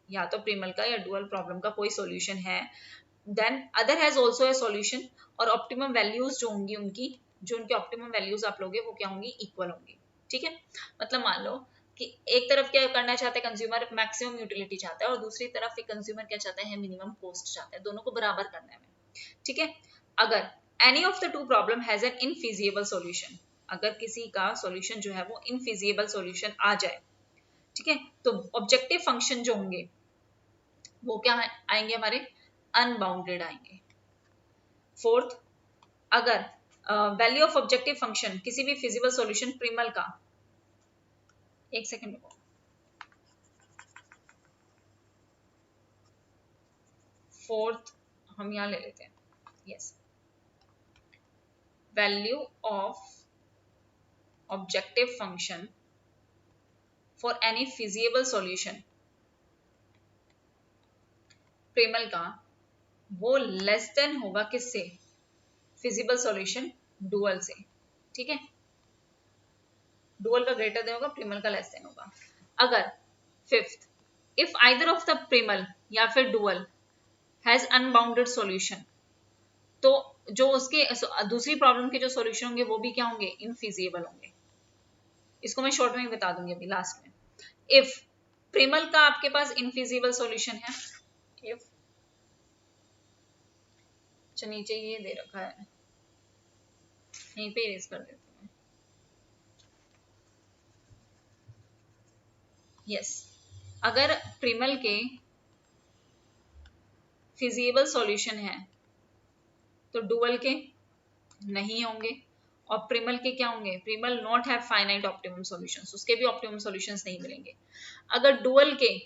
या तो प्रिमल का या डुअल प्रॉब्लम का कोई सॉल्यूशन है, then other has also a solution, और ऑप्टिमम वैल्यूज जो होंगी उनकी, जो उनके ऑप्टिमम वैल्यूज आप लोगे वो क्या होंगी? इक्वल होंगी। ठीक है, मतलब मान लो कि एक तरफ क्या करना चाहता है कंज्यूमर, मैक्सिमम यूटिलिटी चाहता है, और दूसरी तरफ एक कंज्यूमर क्या चाहता है? मिनिमम कॉस्ट चाहता है, दोनों को बराबर करना है। ठीक है, अगर any of the two problem has an infeasible solution, अगर किसी का सॉल्यूशन जो है वो इनफिजिबल सॉल्यूशन आ जाए, ठीक है, तो ऑब्जेक्टिव फंक्शन जो होंगे वो क्या आएंगे? हमारे अनबाउंडेड आएंगे। फोर्थ, अगर वैल्यू ऑफ ऑब्जेक्टिव फंक्शन किसी भी फिजिबल सॉल्यूशन प्रिमल का, एक सेकेंड रुको, फोर्थ हम यहां ले लेते हैं, yes, value of objective function for any feasible solution primal का, वो लेस देन होगा किससे? फिजिबल सॉल्यूशन डुअल से। ठीक है, डुअल का ग्रेटर देन होगा, प्रिमल का लेस देन होगा। अगर fifth, if either of the primal या फिर डुअल हैज अनबाउंडेड सॉल्यूशन, तो जो उसके दूसरी प्रॉब्लम के जो सॉल्यूशन होंगे वो भी क्या होंगे? इनफिजिबल होंगे। इसको मैं शॉर्ट में बता दूंगी अभी लास्ट में। इफ प्रिमल का आपके पास इनफिजिबल सॉल्यूशन है, इफ, अच्छा नीचे ये दे रखा है, यहीं पे इरेज कर देती हूँ। यस, अगर प्रिमल के फिजिबल सॉल्यूशन है तो डुअल के नहीं होंगे, और प्रिमल के क्या होंगे? Primal not have finite optimum solutions, उसके भी ऑप्टिमम सॉल्यूशंस नहीं मिलेंगे। अगर डुअल के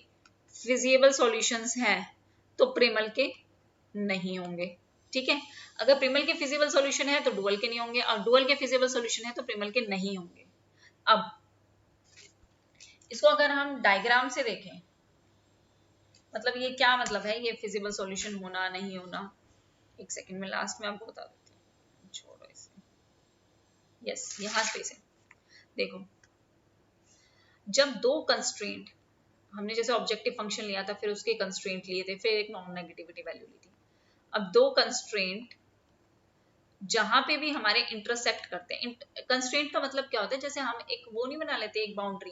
फिजिबल सॉल्यूशंस हैं तो प्रिमल के नहीं होंगे। ठीक है, अगर प्रिमल के फिजिबल सॉल्यूशन है तो डुअल के नहीं होंगे, और डुअल के फिजिबल सॉल्यूशन है तो प्रिमल के नहीं होंगे। अब इसको अगर हम डायग्राम से देखें, मतलब ये क्या मतलब है, ये फिजिबल सॉल्यूशन होना नहीं होना, एक सेकंड में लास्ट में आपको बता देती हूँ, छोड़ो इसे। यस, यहां पे से देखो, जब दो कंस्ट्रेंट, हमने जैसे ऑब्जेक्टिव फंक्शन लिया था, फिर उसके कंस्ट्रेंट लिए थे, फिर एक नॉन नेगेटिविटी वैल्यू ली थी। अब दो कंस्ट्रेंट जहां पे भी हमारे इंटरसेक्ट करते हैं, कंस्ट्रेंट का मतलब क्या होता है? जैसे हम एक वो नहीं बना लेते एक बाउंड्री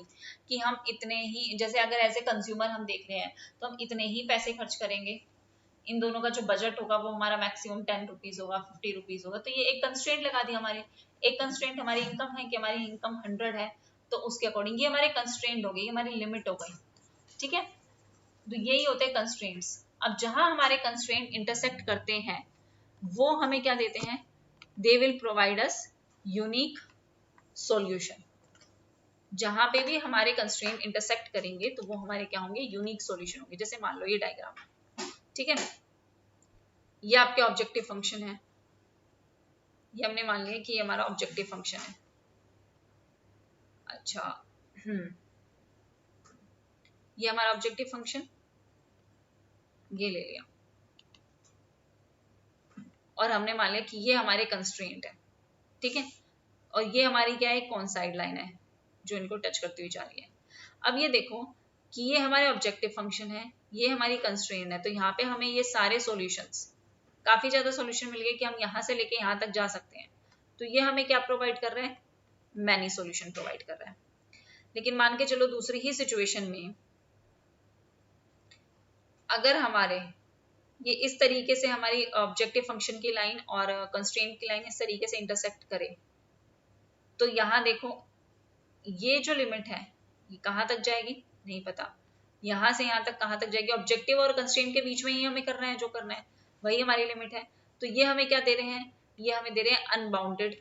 कि हम इतने ही, जैसे अगर एज ए कंज्यूमर हम देख रहे हैं तो हम इतने ही पैसे खर्च करेंगे, इन दोनों का जो बजट होगा वो हमारा मैक्सिमम 10 रुपीज होगा, 50 रुपीज होगा, तो ये एक कंस्ट्रेंट लगा दी हमारी। एक कंस्ट्रेंट हमारी इनकम है कि हमारी इनकम 100 है, तो उसके अकॉर्डिंग ये हमारे कंस्ट्रेंट हो गई, हमारी लिमिट हो गई। ठीक है, तो यही होते हैं कंस्ट्रेंट्स। अब जहां हमारे कंस्ट्रेंट इंटरसेक्ट करते हैं वो हमें क्या देते हैं? They will provide us unique solution. जहां पे भी हमारे कंस्ट्रेंट इंटरसेक्ट करेंगे तो वो हमारे क्या होंगे? यूनिक सॉल्यूशन होंगे। जैसे मान लो ये डायग्राम, ठीक है, ये आपके ऑब्जेक्टिव फंक्शन है, ये हमने मान लिया कि ये हमारा ऑब्जेक्टिव फंक्शन है। अच्छा, ये हमारा ऑब्जेक्टिव फंक्शन, ये ले लिया, और हमने मान लिया कि ये हमारे कंस्ट्रेंट है। ठीक है, और ये हमारी क्या है? कौन साइड लाइन है जो इनको टच करती हुई जा रही है। अब ये देखो कि ये हमारे ऑब्जेक्टिव फंक्शन है, ये हमारी कंस्ट्रेंट है, तो यहाँ पे हमें ये सारे सॉल्यूशंस, काफी ज्यादा सॉल्यूशन मिल गए कि हम यहाँ से लेके यहाँ तक जा सकते हैं। तो ये हमें क्या प्रोवाइड कर रहा है? मैनी सॉल्यूशन प्रोवाइड कर रहा है। लेकिन मान के चलो दूसरी ही सिचुएशन में, अगर हमारे ये इस तरीके से हमारी ऑब्जेक्टिव फंक्शन की लाइन और कंस्ट्रेंट की लाइन इस तरीके से इंटरसेक्ट करे, तो यहाँ देखो ये जो लिमिट है ये कहाँ तक जाएगी? नहीं पता, यहां से यहां तक कहाँ तक जाएगी? ऑब्जेक्टिव और कंस्ट्रेंट के बीच में ही हमें करना है, जो करना है वही हमारी लिमिट है। तो ये हमें क्या दे रहे हैं? ये हमें दे रहे हैं अनबाउंडेड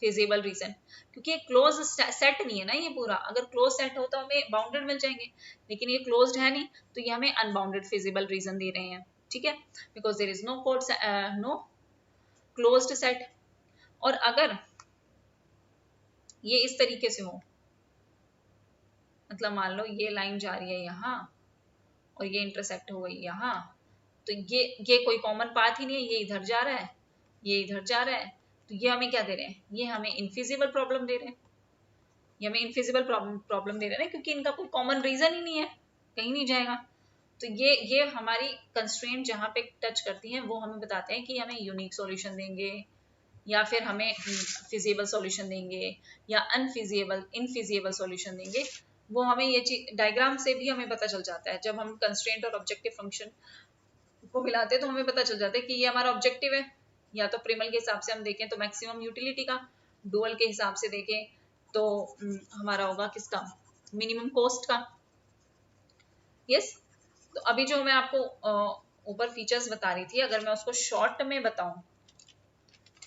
फिजिबल रीजन, क्योंकि ये क्लोज सेट नहीं है ना ये पूरा। अगर क्लोज सेट हो तो हमें बाउंडेड मिल जाएंगे, लेकिन ये क्लोज्ड है नहीं, तो ये हमें अनबाउंडेड फिजिबल रीजन दे रहे हैं। ठीक है, because there is no code, no closed set. और अगर ये इस तरीके से हो, मतलब मान लो ये लाइन जा रही है यहाँ और ये इंटरसेक्ट हो गई यहाँ, तो ये कोई कॉमन पाथ ही नहीं है, ये इधर जा रहा है, ये इधर जा रहा है, तो ये हमें क्या दे रहे हैं, ये हमें इनफिजिबल प्रॉब्लम दे रहे हैं, ये हमें इनफिजिबल प्रॉब्लम दे रहे हैं, क्योंकि इनका कोई कॉमन रीजन ही नहीं है, कहीं नहीं जाएगा। तो ये हमारी कंस्ट्रेंट जहाँ पे टच करती हैं वो हमें बताते हैं कि हमें यूनिक सॉल्यूशन देंगे या फिर हमें फिजिबल सॉल्यूशन देंगे या इनफिजिबल सॉल्यूशन देंगे। वो हमें ये चीज डायग्राम से भी हमें पता चल जाता है। जब हम कंस्ट्रेंट और ऑब्जेक्टिव फंक्शन को मिलाते हैं तो हमें पता चल जाता है कि ये हमारा ऑब्जेक्टिव है, या तो प्रिमल के हिसाब से हम देखें तो मैक्सिमम यूटिलिटी का, डुअल के हिसाब से देखें तो हमारा होगा किसका, मिनिमम कॉस्ट का। यस, तो अभी जो मैं आपको ऊपर फीचर्स बता रही थी, अगर मैं उसको शॉर्ट में बताऊं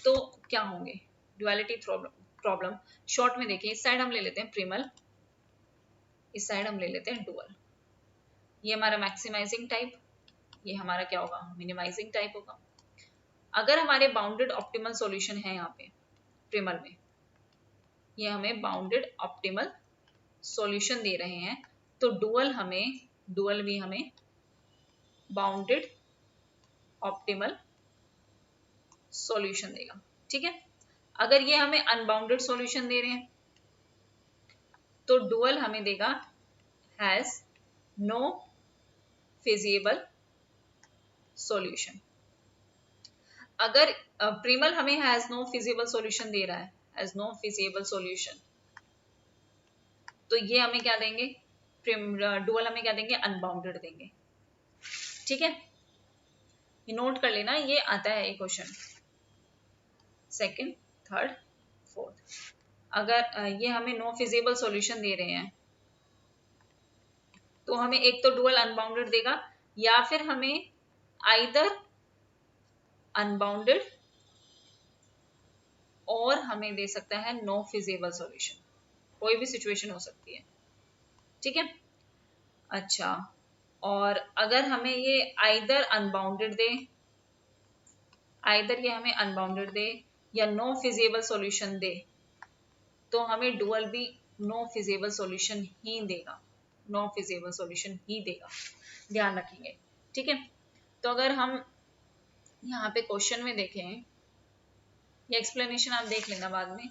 तो क्या होंगे, ड्युअलिटी प्रॉब्लम शॉर्ट में देखिए, इस साइड हम ले लेते हैं प्रिमल, इस साइड हम ले लेते हैं डुअल। ये हमारा मैक्सिमाइजिंग टाइप, ये हमारा क्या होगा, मिनिमाइजिंग टाइप होगा। अगर हमारे बाउंडेड ऑप्टिमल सॉल्यूशन है यहाँ पे प्रिमल में, ये हमें बाउंडेड ऑप्टिमल सॉल्यूशन दे रहे हैं, तो डुअल भी हमें बाउंडेड ऑप्टिमल सॉल्यूशन देगा। ठीक है, अगर ये हमें अनबाउंडेड सॉल्यूशन दे रहे हैं तो डुअल हमें देगा हैज नो फिजिबल सॉल्यूशन। अगर प्रिमल हमें हैज नो फिजिबल सॉल्यूशन दे रहा है, हैज नो फिजिबल सॉल्यूशन, तो ये हमें क्या देंगे, डुअल हमें क्या देंगे, अनबाउंडेड देंगे। ठीक है, ये नोट कर लेना, ये आता है एक क्वेश्चन सेकंड, थर्ड, फोर्थ। अगर ये हमें नो फिजिबल सॉल्यूशन दे रहे हैं तो हमें एक तो डुअल अनबाउंडेड देगा, या फिर हमें आइदर अनबाउंडेड और हमें दे सकता है नो फिजिबल सॉल्यूशन, कोई भी सिचुएशन हो सकती है। ठीक है, अच्छा, और अगर हमें ये आइदर अनबाउंडेड दे, आइदर ये हमें अनबाउंडेड दे या नो फिजिबल सॉल्यूशन दे, तो हमें डुअल भी नो फिजिबल सॉल्यूशन ही देगा, नो फिजिबल सॉल्यूशन ही देगा, ध्यान रखेंगे। ठीक है, तो अगर हम यहाँ पे क्वेश्चन में देखें, ये एक्सप्लेनेशन आप देख लेना बाद में,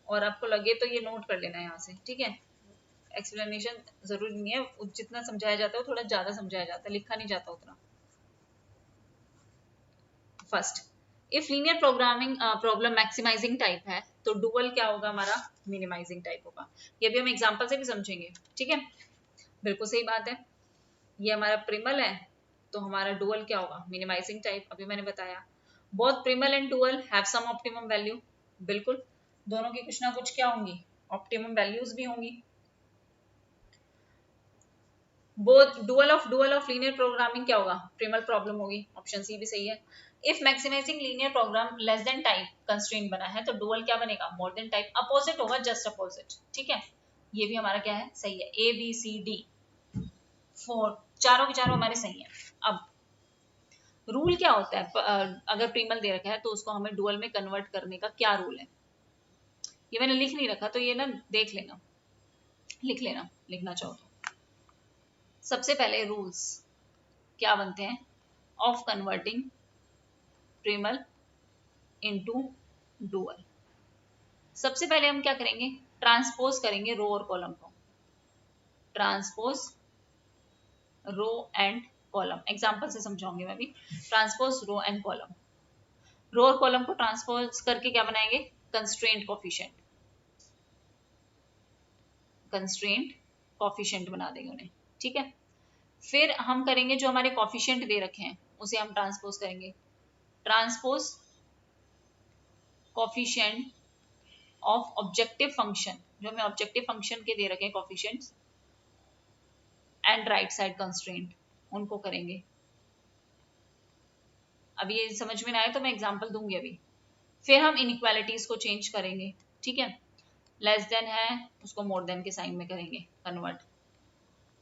और आपको लगे तो ये नोट कर लेना यहाँ से। ठीक है, एक्सप्लेनेशन जरूरी नहीं है, जितना समझाया जाता है थोड़ा ज्यादा समझाया जाता है, लिखा नहीं जाता उतना। First, if linear programming problem maximising type है तो डुअल क्या होगा, हमारा मिनिमाइजिंग टाइप होगा। ये भी हम एग्जांपल से भी समझेंगे। ठीक है, बिल्कुल सही बात है, ये हमारा प्रिमल है तो हमारा डुअल क्या होगा, मिनिमाइजिंग टाइप। अभी मैंने बताया both primal and dual have some optimum value, बिल्कुल दोनों की कुछ ना कुछ क्या होंगी, ऑप्टिमम वैल्यूज भी होंगी। Both dual of linear programming क्या होगा, प्रिमल प्रॉब्लम होगी, ऑप्शन सी भी सही है। If maximising linear program less than type constraint बना है तो डुअल क्या बनेगा, मोर देन टाइप, अपोजिट होगा, जस्ट अपोजिट। ठीक है, ये भी हमारा क्या है, सही है, A B C D four, चारों के चारों हमारे सही है। अब रूल क्या होता है, अगर प्रिमल दे रखा है तो उसको हमें डुअल में कन्वर्ट करने का क्या रूल है, ये मैंने लिख नहीं रखा तो ये ना देख लेना, लिख लेना, लिखना चाहो तो। सबसे पहले रूल्स क्या बनते हैं of converting Primal into dual. सबसे पहले हम क्या करेंगे, ट्रांसपोज करेंगे रो और कॉलम को, transpose row and column, example से समझाऊंगी मैं भी। Transpose row and column, row और कॉलम को ट्रांसपोज करके क्या बनाएंगे, कंस्ट्रेंट कोफिशिएंट, कंस्ट्रेंट कोफिशिएंट बना देंगे उन्हें। ठीक है, फिर हम करेंगे जो हमारे कोफिशिएंट दे रखे हैं उसे हम ट्रांसपोज करेंगे, transpose coefficient of objective function, जो हमें ऑब्जेक्टिव फंक्शन के दे रखे हैं coefficients, and right side constraint, उनको करेंगे। अभी ये समझ में ना आए तो मैं एग्जांपल दूंगी अभी। फिर हम इनइक्वालिटीज को चेंज करेंगे। ठीक है, लेस देन है उसको मोर देन के साइन में करेंगे कन्वर्ट,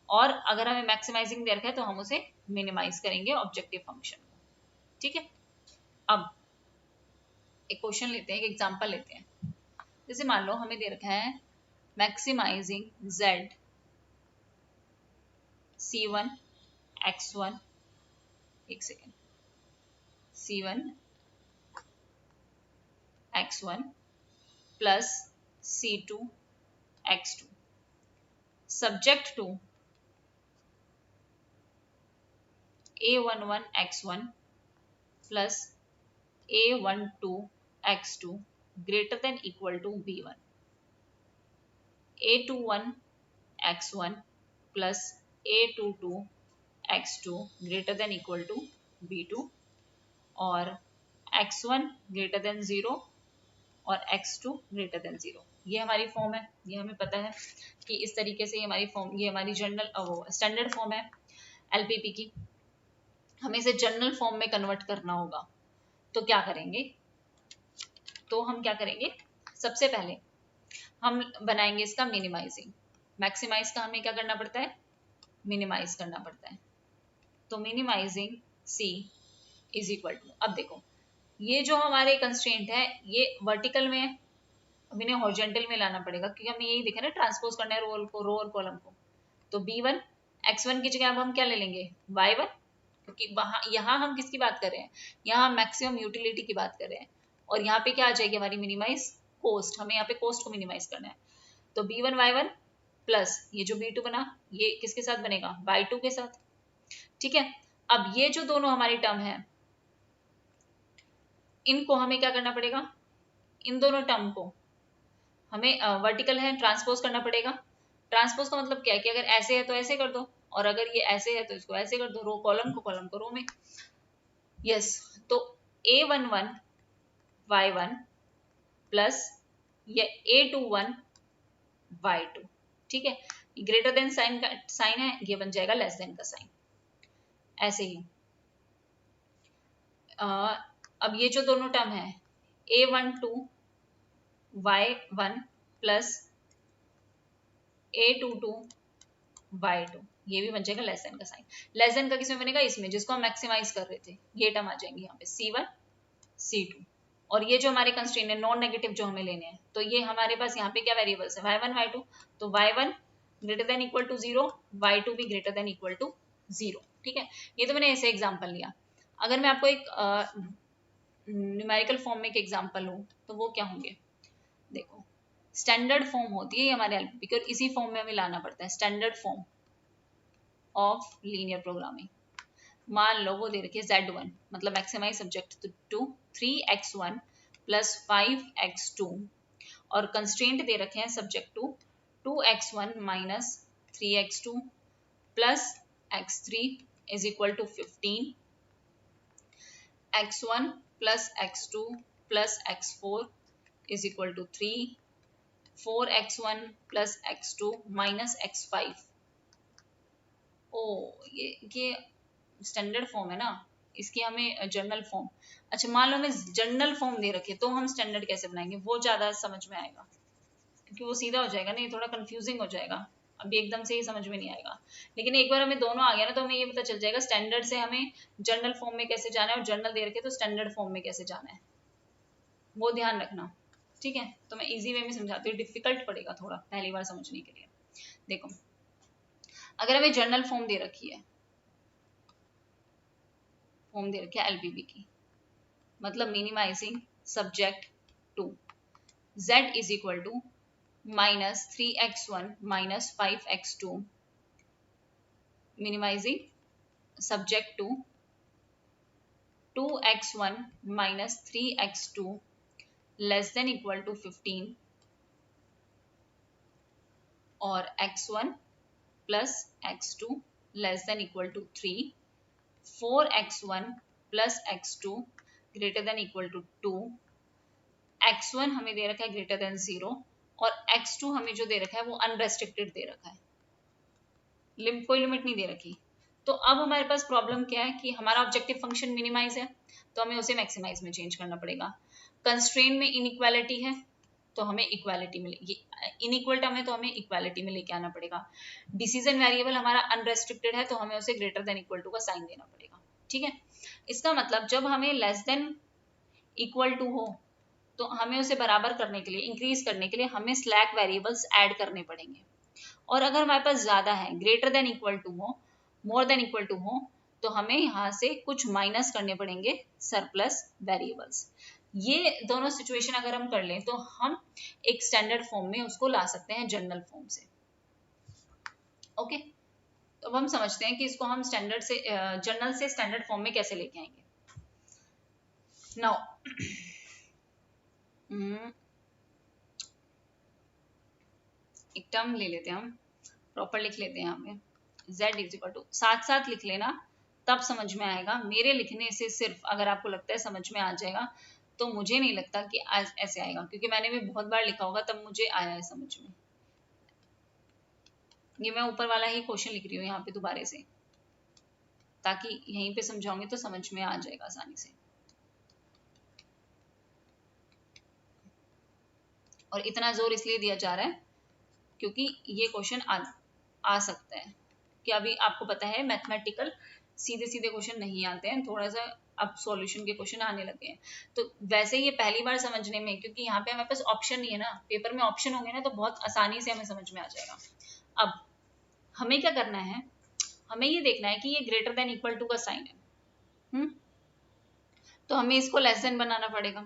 और अगर हमें मैक्सिमाइजिंग दे रखा है तो हम उसे मिनिमाइज करेंगे ऑब्जेक्टिव फंक्शन को। ठीक है, अब एक क्वेश्चन लेते हैं, एक एग्जांपल लेते हैं। जैसे मान लो हमें दे रखा है मैक्सिमाइजिंग z C1 x1, एक second, C1 x1 plus C2 x2 subject to A11 x1 plus A12 x2 greater than equal to B1, A21 x1 plus A22 x2 greater than equal to B2 और x1 greater than 0 और x2 greater than 0। ये हमारी form है, ये हमें पता है कि इस तरीके से हमारी फॉर्म, ये हमारी जनरल स्टैंडर्ड फॉर्म है एलपीपी की। हमें इसे जनरल फॉर्म में कन्वर्ट करना होगा, तो क्या करेंगे, तो हम क्या करेंगे, सबसे पहले हम बनाएंगे इसका मिनिमाइजिंग। मैक्सिमाइज का हमें क्या करना पड़ता है, मिनिमाइज करना पड़ता है। तो minimising C is equal to, अब देखो ये जो हमारे कंस्ट्रेंट है ये वर्टिकल में है, अब इन्हें हॉरिजॉन्टल में लाना पड़ेगा क्योंकि हमें यही दिखा ना ट्रांसपोज करना है रो और कॉलम को। तो B1 x1 की जगह अब हम क्या ले लेंगे, y1, क्योंकि वहां यहाँ हम किसकी बात कर रहे हैं, यहाँ हम मैक्सिमम यूटिलिटी की बात कर रहे हैं और यहाँ पे क्या आ जाएगी हमारी मिनिमाइज कोस्ट, हमें यहाँ पे कोस्ट को मिनिमाइज करना है। तो B1 y1 प्लस ये जो B2 बना ये किसके साथ बनेगा, y2 के साथ, ठीक है। अब ये जो दोनों हमारी टर्म है इनको हमें क्या करना पड़ेगा, इन दोनों टर्म को हमें वर्टिकल है ट्रांसपोज करना पड़ेगा। ट्रांसपोज का मतलब क्या है कि अगर ऐसे है तो ऐसे कर दो और अगर ये ऐसे है तो इसको ऐसे कर दो, रो कॉलम को रो में। यस, तो A11 y1 प्लस ये A21 y2, ठीक है। ग्रेटर देन साइन का साइन है, ये बन जाएगा लेस देन का साइन। ऐसे ही अब ये जो दोनों टर्म है A12 y1 plus A22 y2, ये भी बन जाएगा लेस देन का साइन। लेस देन का किसमें बनेगा, इसमें जिसको हम मैक्सिमाइज कर रहे थे, ये टर्म आ जाएंगे यहाँ पे C1 C2। और ये जो हमारे कंस्ट्रेंट है नॉन नेगेटिव जो हमें लेने हैं, तो ये हमारे पास यहाँ पे क्या वेरिएबल्स है y1 y2, तो y1 greater than equal to 0, y2 भी ग्रेटर देन इक्वल टू 0, ठीक है। ये तो मैंने ऐसे एग्जांपल लिया। अगर मैं आपको एक न्यूमेरिकल फॉर्म में एक एग्जांपल लूं तो वो क्या होंगे, देखो स्टैंडर्ड फॉर्म होती है हमारे एलपीपी की और इसी फॉर्म में हमें लाना पड़ता है, standard form of linear programming. मान लो वो दे रखी है Z1 मतलब maximise subject to 3x1 plus 5x2 और कंस्ट्रेंट दे रखे हैं subject to 2x1 minus 3x2 plus x3 is equal to 15, x1 plus x2 plus x4 is equal to 3, 4x1 plus x2 minus x5। ओ ये standard form है ना, इसकी हमें जनरल फॉर्म, अच्छा मान लो हमें जनरल फॉर्म दे रखे तो हम स्टैंडर्ड कैसे बनाएंगे, वो ज्यादा समझ में आएगा क्योंकि वो सीधा हो जाएगा ना, ये थोड़ा कंफ्यूजिंग हो जाएगा, अभी एकदम से ही समझ में नहीं आएगा। लेकिन एक बार हमें दोनों आ गया ना तो हमें ये पता चल जाएगा स्टैंडर्ड से हमें जनरल फॉर्म में कैसे जाना है और जनरल दे रखे तो स्टैंडर्ड फॉर्म में कैसे जाना है, वो ध्यान रखना, ठीक है। तो मैं इजी वे में समझाती हूँ, डिफिकल्ट पड़ेगा थोड़ा पहली बार समझने के लिए। देखो अगर हमें जनरल फॉर्म दे रखी है, फॉर्म दे रखी है एलपीपी की, मतलब minimising subject to z is equal to minus 3x1 minus 5x2, minimising subject to 2x1 minus 3x2 less than equal to 15 और x1 plus x2 less than equal to 3, 4x1 plus x2 greater than equal to 2, x1 हमें दे रखा है greater than 0 और x2 हमें जो दे रखा है वो अनरेस्ट्रिक्टेड दे रखा है, कोई लिमिट नहीं दे रखी। तो अब हमारे पास प्रॉब्लम क्या है कि हमारा ऑब्जेक्टिव फंक्शन मिनिमाइज है तो हमें उसे मैक्सिमाइज में चेंज करना पड़ेगा। कंस्ट्रेंट में इनइक्वालिटी है तो हमें इक्वालिटी मिलेगी, इनइक्वल टर्म है तो हमें इक्वालिटी में लेके आना पड़ेगा। डिसीजन वेरिएबल हमारा अनरेस्ट्रिक्टेड है तो हमें उसे ग्रेटर देन इक्वल टू का साइन देना पड़ेगा, ठीक है। इसका मतलब जब हमें लेस देन इक्वल टू हो तो हमें उसे बराबर करने के लिए, इंक्रीज करने के लिए हमें स्लैक वेरिएबल्स ऐड करने पड़ेंगे। और अगर हमारे पास ज्यादा है, ग्रेटर देन इक्वल टू हो, मोर देन इक्वल टू हो तो हमें यहाँ से कुछ माइनस करने पड़ेंगे सरप्लस वेरिएबल्स। ये दोनों सिचुएशन अगर हम कर लें तो हम एक स्टैंडर्ड फॉर्म में उसको ला सकते हैं जनरल फॉर्म से। ओके, तो अब हम समझते हैं कि इसको हम स्टैंडर्ड से जनरल से स्टैंडर्ड फॉर्म में कैसे लेके आएंगे। नाउ एक टर्म ले लेते हैं, हम प्रॉपर लिख लेते हैं। यहाँ पे z इज इक्वल टू, साथ साथ लिख लेना तब समझ में आएगा। मेरे लिखने से सिर्फ अगर आपको लगता है समझ में आ जाएगा तो मुझे नहीं लगता कि आज ऐसे आएगा, क्योंकि मैंने भी बहुत बार लिखा होगा तब मुझे आया है समझ में। ये मैं ऊपर वाला ही क्वेश्चन लिख रही हूँ यहाँ पे दोबारा से, ताकि यहीं पे समझाऊंगी तो समझ में आ जाएगा आसानी से। और इतना जोर इसलिए दिया जा रहा है क्योंकि ये क्वेश्चन आ सकता है कि अभी आपको पता है मैथमेटिकल सीधे सीधे क्वेश्चन नहीं आते हैं, थोड़ा सा अब सॉल्यूशन के क्वेश्चन आने लगे हैं। तो वैसे ये पहली बार समझने में, क्योंकि यहाँ पे हमारे पास ऑप्शन नहीं है ना, पेपर में ऑप्शन होंगे ना तो बहुत आसानी से हमें समझ में आ जाएगा। अब हमें क्या करना है, हमें ये देखना है कि ये ग्रेटर देन इक्वल टू का साइन है। तो हमें इसको लेस देन बनाना पड़ेगा,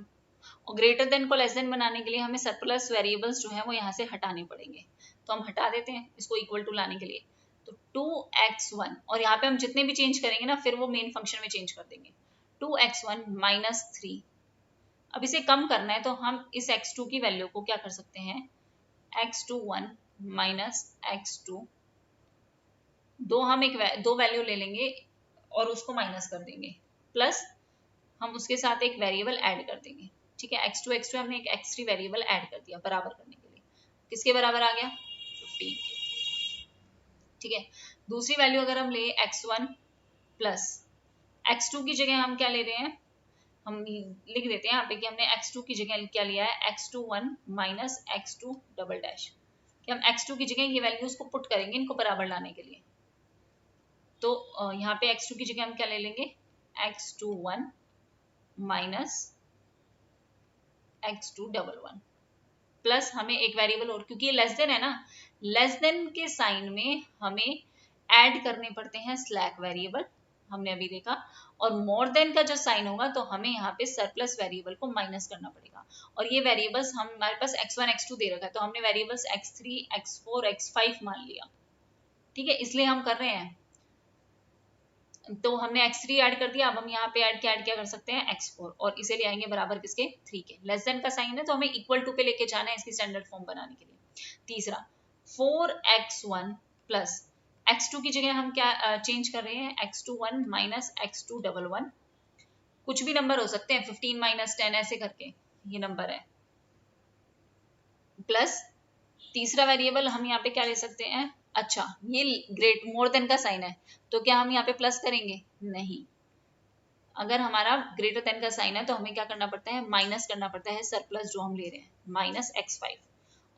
और ग्रेटर देन को लेस देन बनाने के लिए हमें सरप्लस वेरिएबल्स जो है वो यहाँ से हटाने पड़ेंगे। तो हम हटा देते हैं इसको इक्वल टू लाने के लिए। तो 2x1, और यहाँ पे हम जितने भी चेंज करेंगे ना फिर वो मेन फंक्शन में चेंज कर देंगे। 2x1 minus 3। अब इसे कम करना है तो हम इस x2 की वैल्यू को क्या कर सकते हैं, x21 माइनस x2, दो वैल्यू ले लेंगे और उसको माइनस कर देंगे, प्लस हम उसके साथ एक वेरिएबल ऐड कर देंगे। ठीक है, x2 हमने एक x3 वेरिएबल ऐड कर दिया बराबर करने के लिए। किसके बराबर आ गया, 15 के। ठीक है, दूसरी वैल्यू अगर हम ले x1 प्लस x2 की जगह हम क्या ले रहे हैं, हम लिख देते हैं यहाँ पे कि हमने x2 की जगह क्या लिया है, x21 minus x2 double dash, कि हम x2 की जगह ये वैल्यूज को पुट करेंगे इनको बराबर लाने के लिए। तो यहाँ पे x2 की जगह हम क्या ले लेंगे, x21 minus x2 double one, plus हमें एक वेरिएबल और, क्योंकि ये लेस देन है ना, लेस देन के साइन में हमें ऐड करने पड़ते हैं स्लैक वेरिएबल, हमने अभी देखा। और मोर देन का जो साइन होगा तो हमें यहाँ पे सरप्लस वेरिएबल को माइनस करना पड़ेगा। और ये वेरिएबल्स हमारे पास x1 x2 दे रखा है, तो हमने वेरिएबल्स x3 x4 x5 मान लिया। ठीक है, इसलिए हम कर रहे हैं। तो हमने x3 ऐड कर दिया, अब हम यहाँ पे ऐड क्या कर सकते हैं, x4, और इसे ले आएंगे बराबर किसके, 3 के। लेस देन का साइन है तो हमें इक्वल टू पे लेके जाना है इसकी स्टैंडर्ड फॉर्म बनाने के लिए। तीसरा 4x1 प्लस x2 की जगह हम क्या चेंज कर रहे हैं, x21 minus x2 double one, कुछ भी नंबर हो सकते हैं, 15 माइनस 10 ऐसे करके ये नंबर है, प्लस तीसरा वेरिएबल हम यहाँ पे क्या ले सकते हैं, अच्छा ये ग्रेट मोर देन का साइन है तो क्या हम यहाँ पे प्लस करेंगे, नहीं। अगर हमारा ग्रेटर देन का साइन है तो हमें क्या करना पड़ता है, माइनस करना पड़ता है सरप्लस जो हम ले रहे हैं, माइनस x5।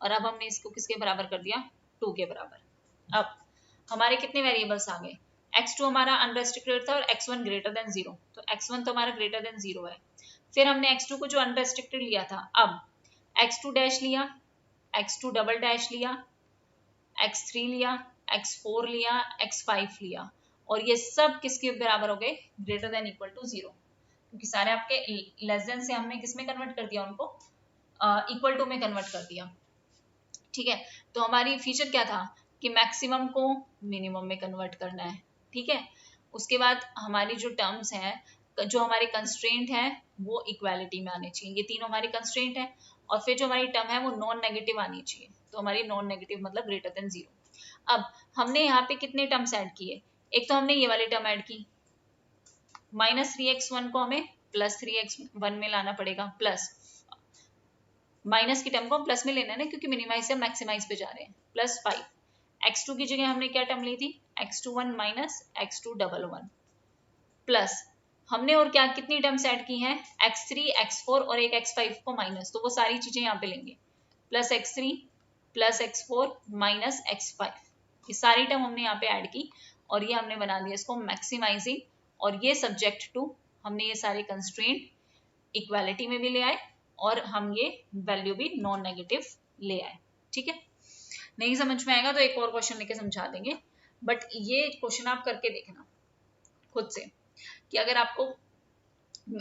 और अब हमने इसको किसके बराबर कर दिया, 2 के बराबर। अब हमारे कितने वेरिएबल्स आ गए, x2 हमारा अनरेस्ट्रिक्टेड था और x1 ग्रेटर देन 0, तो x1 तो हमारा ग्रेटर देन 0 है। फिर हमने x2 को जो अनरेस्ट्रिक्टेड लिया था, अब x2 डैश लिया, x2 डबल डैश लिया, x3 लिया, x4 लिया, x5 लिया, और ये सब किसके बराबर हो गए, ग्रेटर देन इक्वल टू 0, क्योंकि सारे आपके लेस देन से हमने किस में कन्वर्ट कर दिया, उनको इक्वल टू में कन्वर्ट कर दिया। ठीक है, तो हमारी फीचर क्या था कि मैक्सिमम को मिनिमम में कन्वर्ट करना है। ठीक है, उसके बाद हमारी जो टर्म्स हैं, जो हमारे कंस्ट्रेंट है वो इक्वालिटी में आने चाहिए, ये तीनों हमारी कंस्ट्रेंट है। और फिर जो हमारी टर्म है वो नॉन नेगेटिव आनी चाहिए, तो हमारी नॉन नेगेटिव मतलब ग्रेटर देन 0। अब हमने यहाँ पे कितने टर्म्स ऐड किए, एक तो हमने ये वाली टर्म ऐड की, माइनस 3x1 को हमें प्लस 3x1 में लाना पड़ेगा, प्लस माइनस की टर्म को हम प्लस में लेना है ना, क्योंकि मिनिमाइज से मैक्सिमाइज पे जा रहे हैं, प्लस 5। x2 की जगह हमने क्या टर्म ली थी, x21 minus x2 double one, plus हमने और क्या कितनी टर्म्स ऐड की हैं, x3 x4 और एक x5 को माइनस, तो वो सारी चीजें यहाँ पे लेंगे, plus x3 plus x4 minus x5, ये सारी टर्म हमने यहाँ पे ऐड की, और ये हमने बना दिया इसको मैक्सिमाइजिंग। और ये सब्जेक्ट टू हमने ये सारे कंस्ट्रेंट इक्वालिटी में भी ले आए, और हम ये वैल्यू भी नॉन नेगेटिव ले आए। ठीक है, नहीं समझ में आएगा तो एक और क्वेश्चन लेके समझा देंगे। बट ये क्वेश्चन आप करके देखना खुद से कि अगर आपको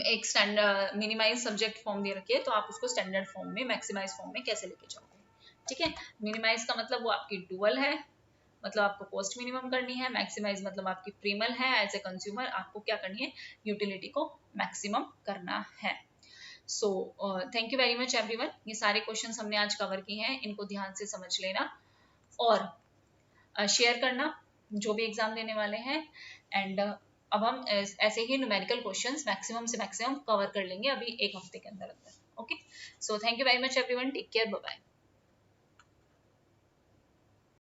एक स्टैंडर्ड मिनिमाइज सब्जेक्ट फॉर्म दे रखी है तो आप उसको स्टैंडर्ड फॉर्म में, मैक्सिमाइज फॉर्म में कैसे लेके जाओगे। ठीक है, मिनिमाइज का मतलब वो आपकी डुअल है, मतलब आपको कॉस्ट मिनिमम करनी है। मैक्सिमाइज मतलब आपकी प्रीमल है, एज ए कंज्यूमर आपको क्या करनी है, यूटिलिटी को मैक्सिमम करना है। सो thank you very much everyone. ये सारे क्वेश्चंस हमने आज कवर किए हैं, इनको ध्यान से समझ लेना और शेयर करना जो भी एग्जाम देने वाले हैं। एंड अब हम ऐसे ही न्यूमेरिकल क्वेश्चंस मैक्सिमम से मैक्सिमम कवर कर लेंगे अभी एक हफ्ते के अंदर अंदर। Okay, so thank you very much everyone, take care, bye bye.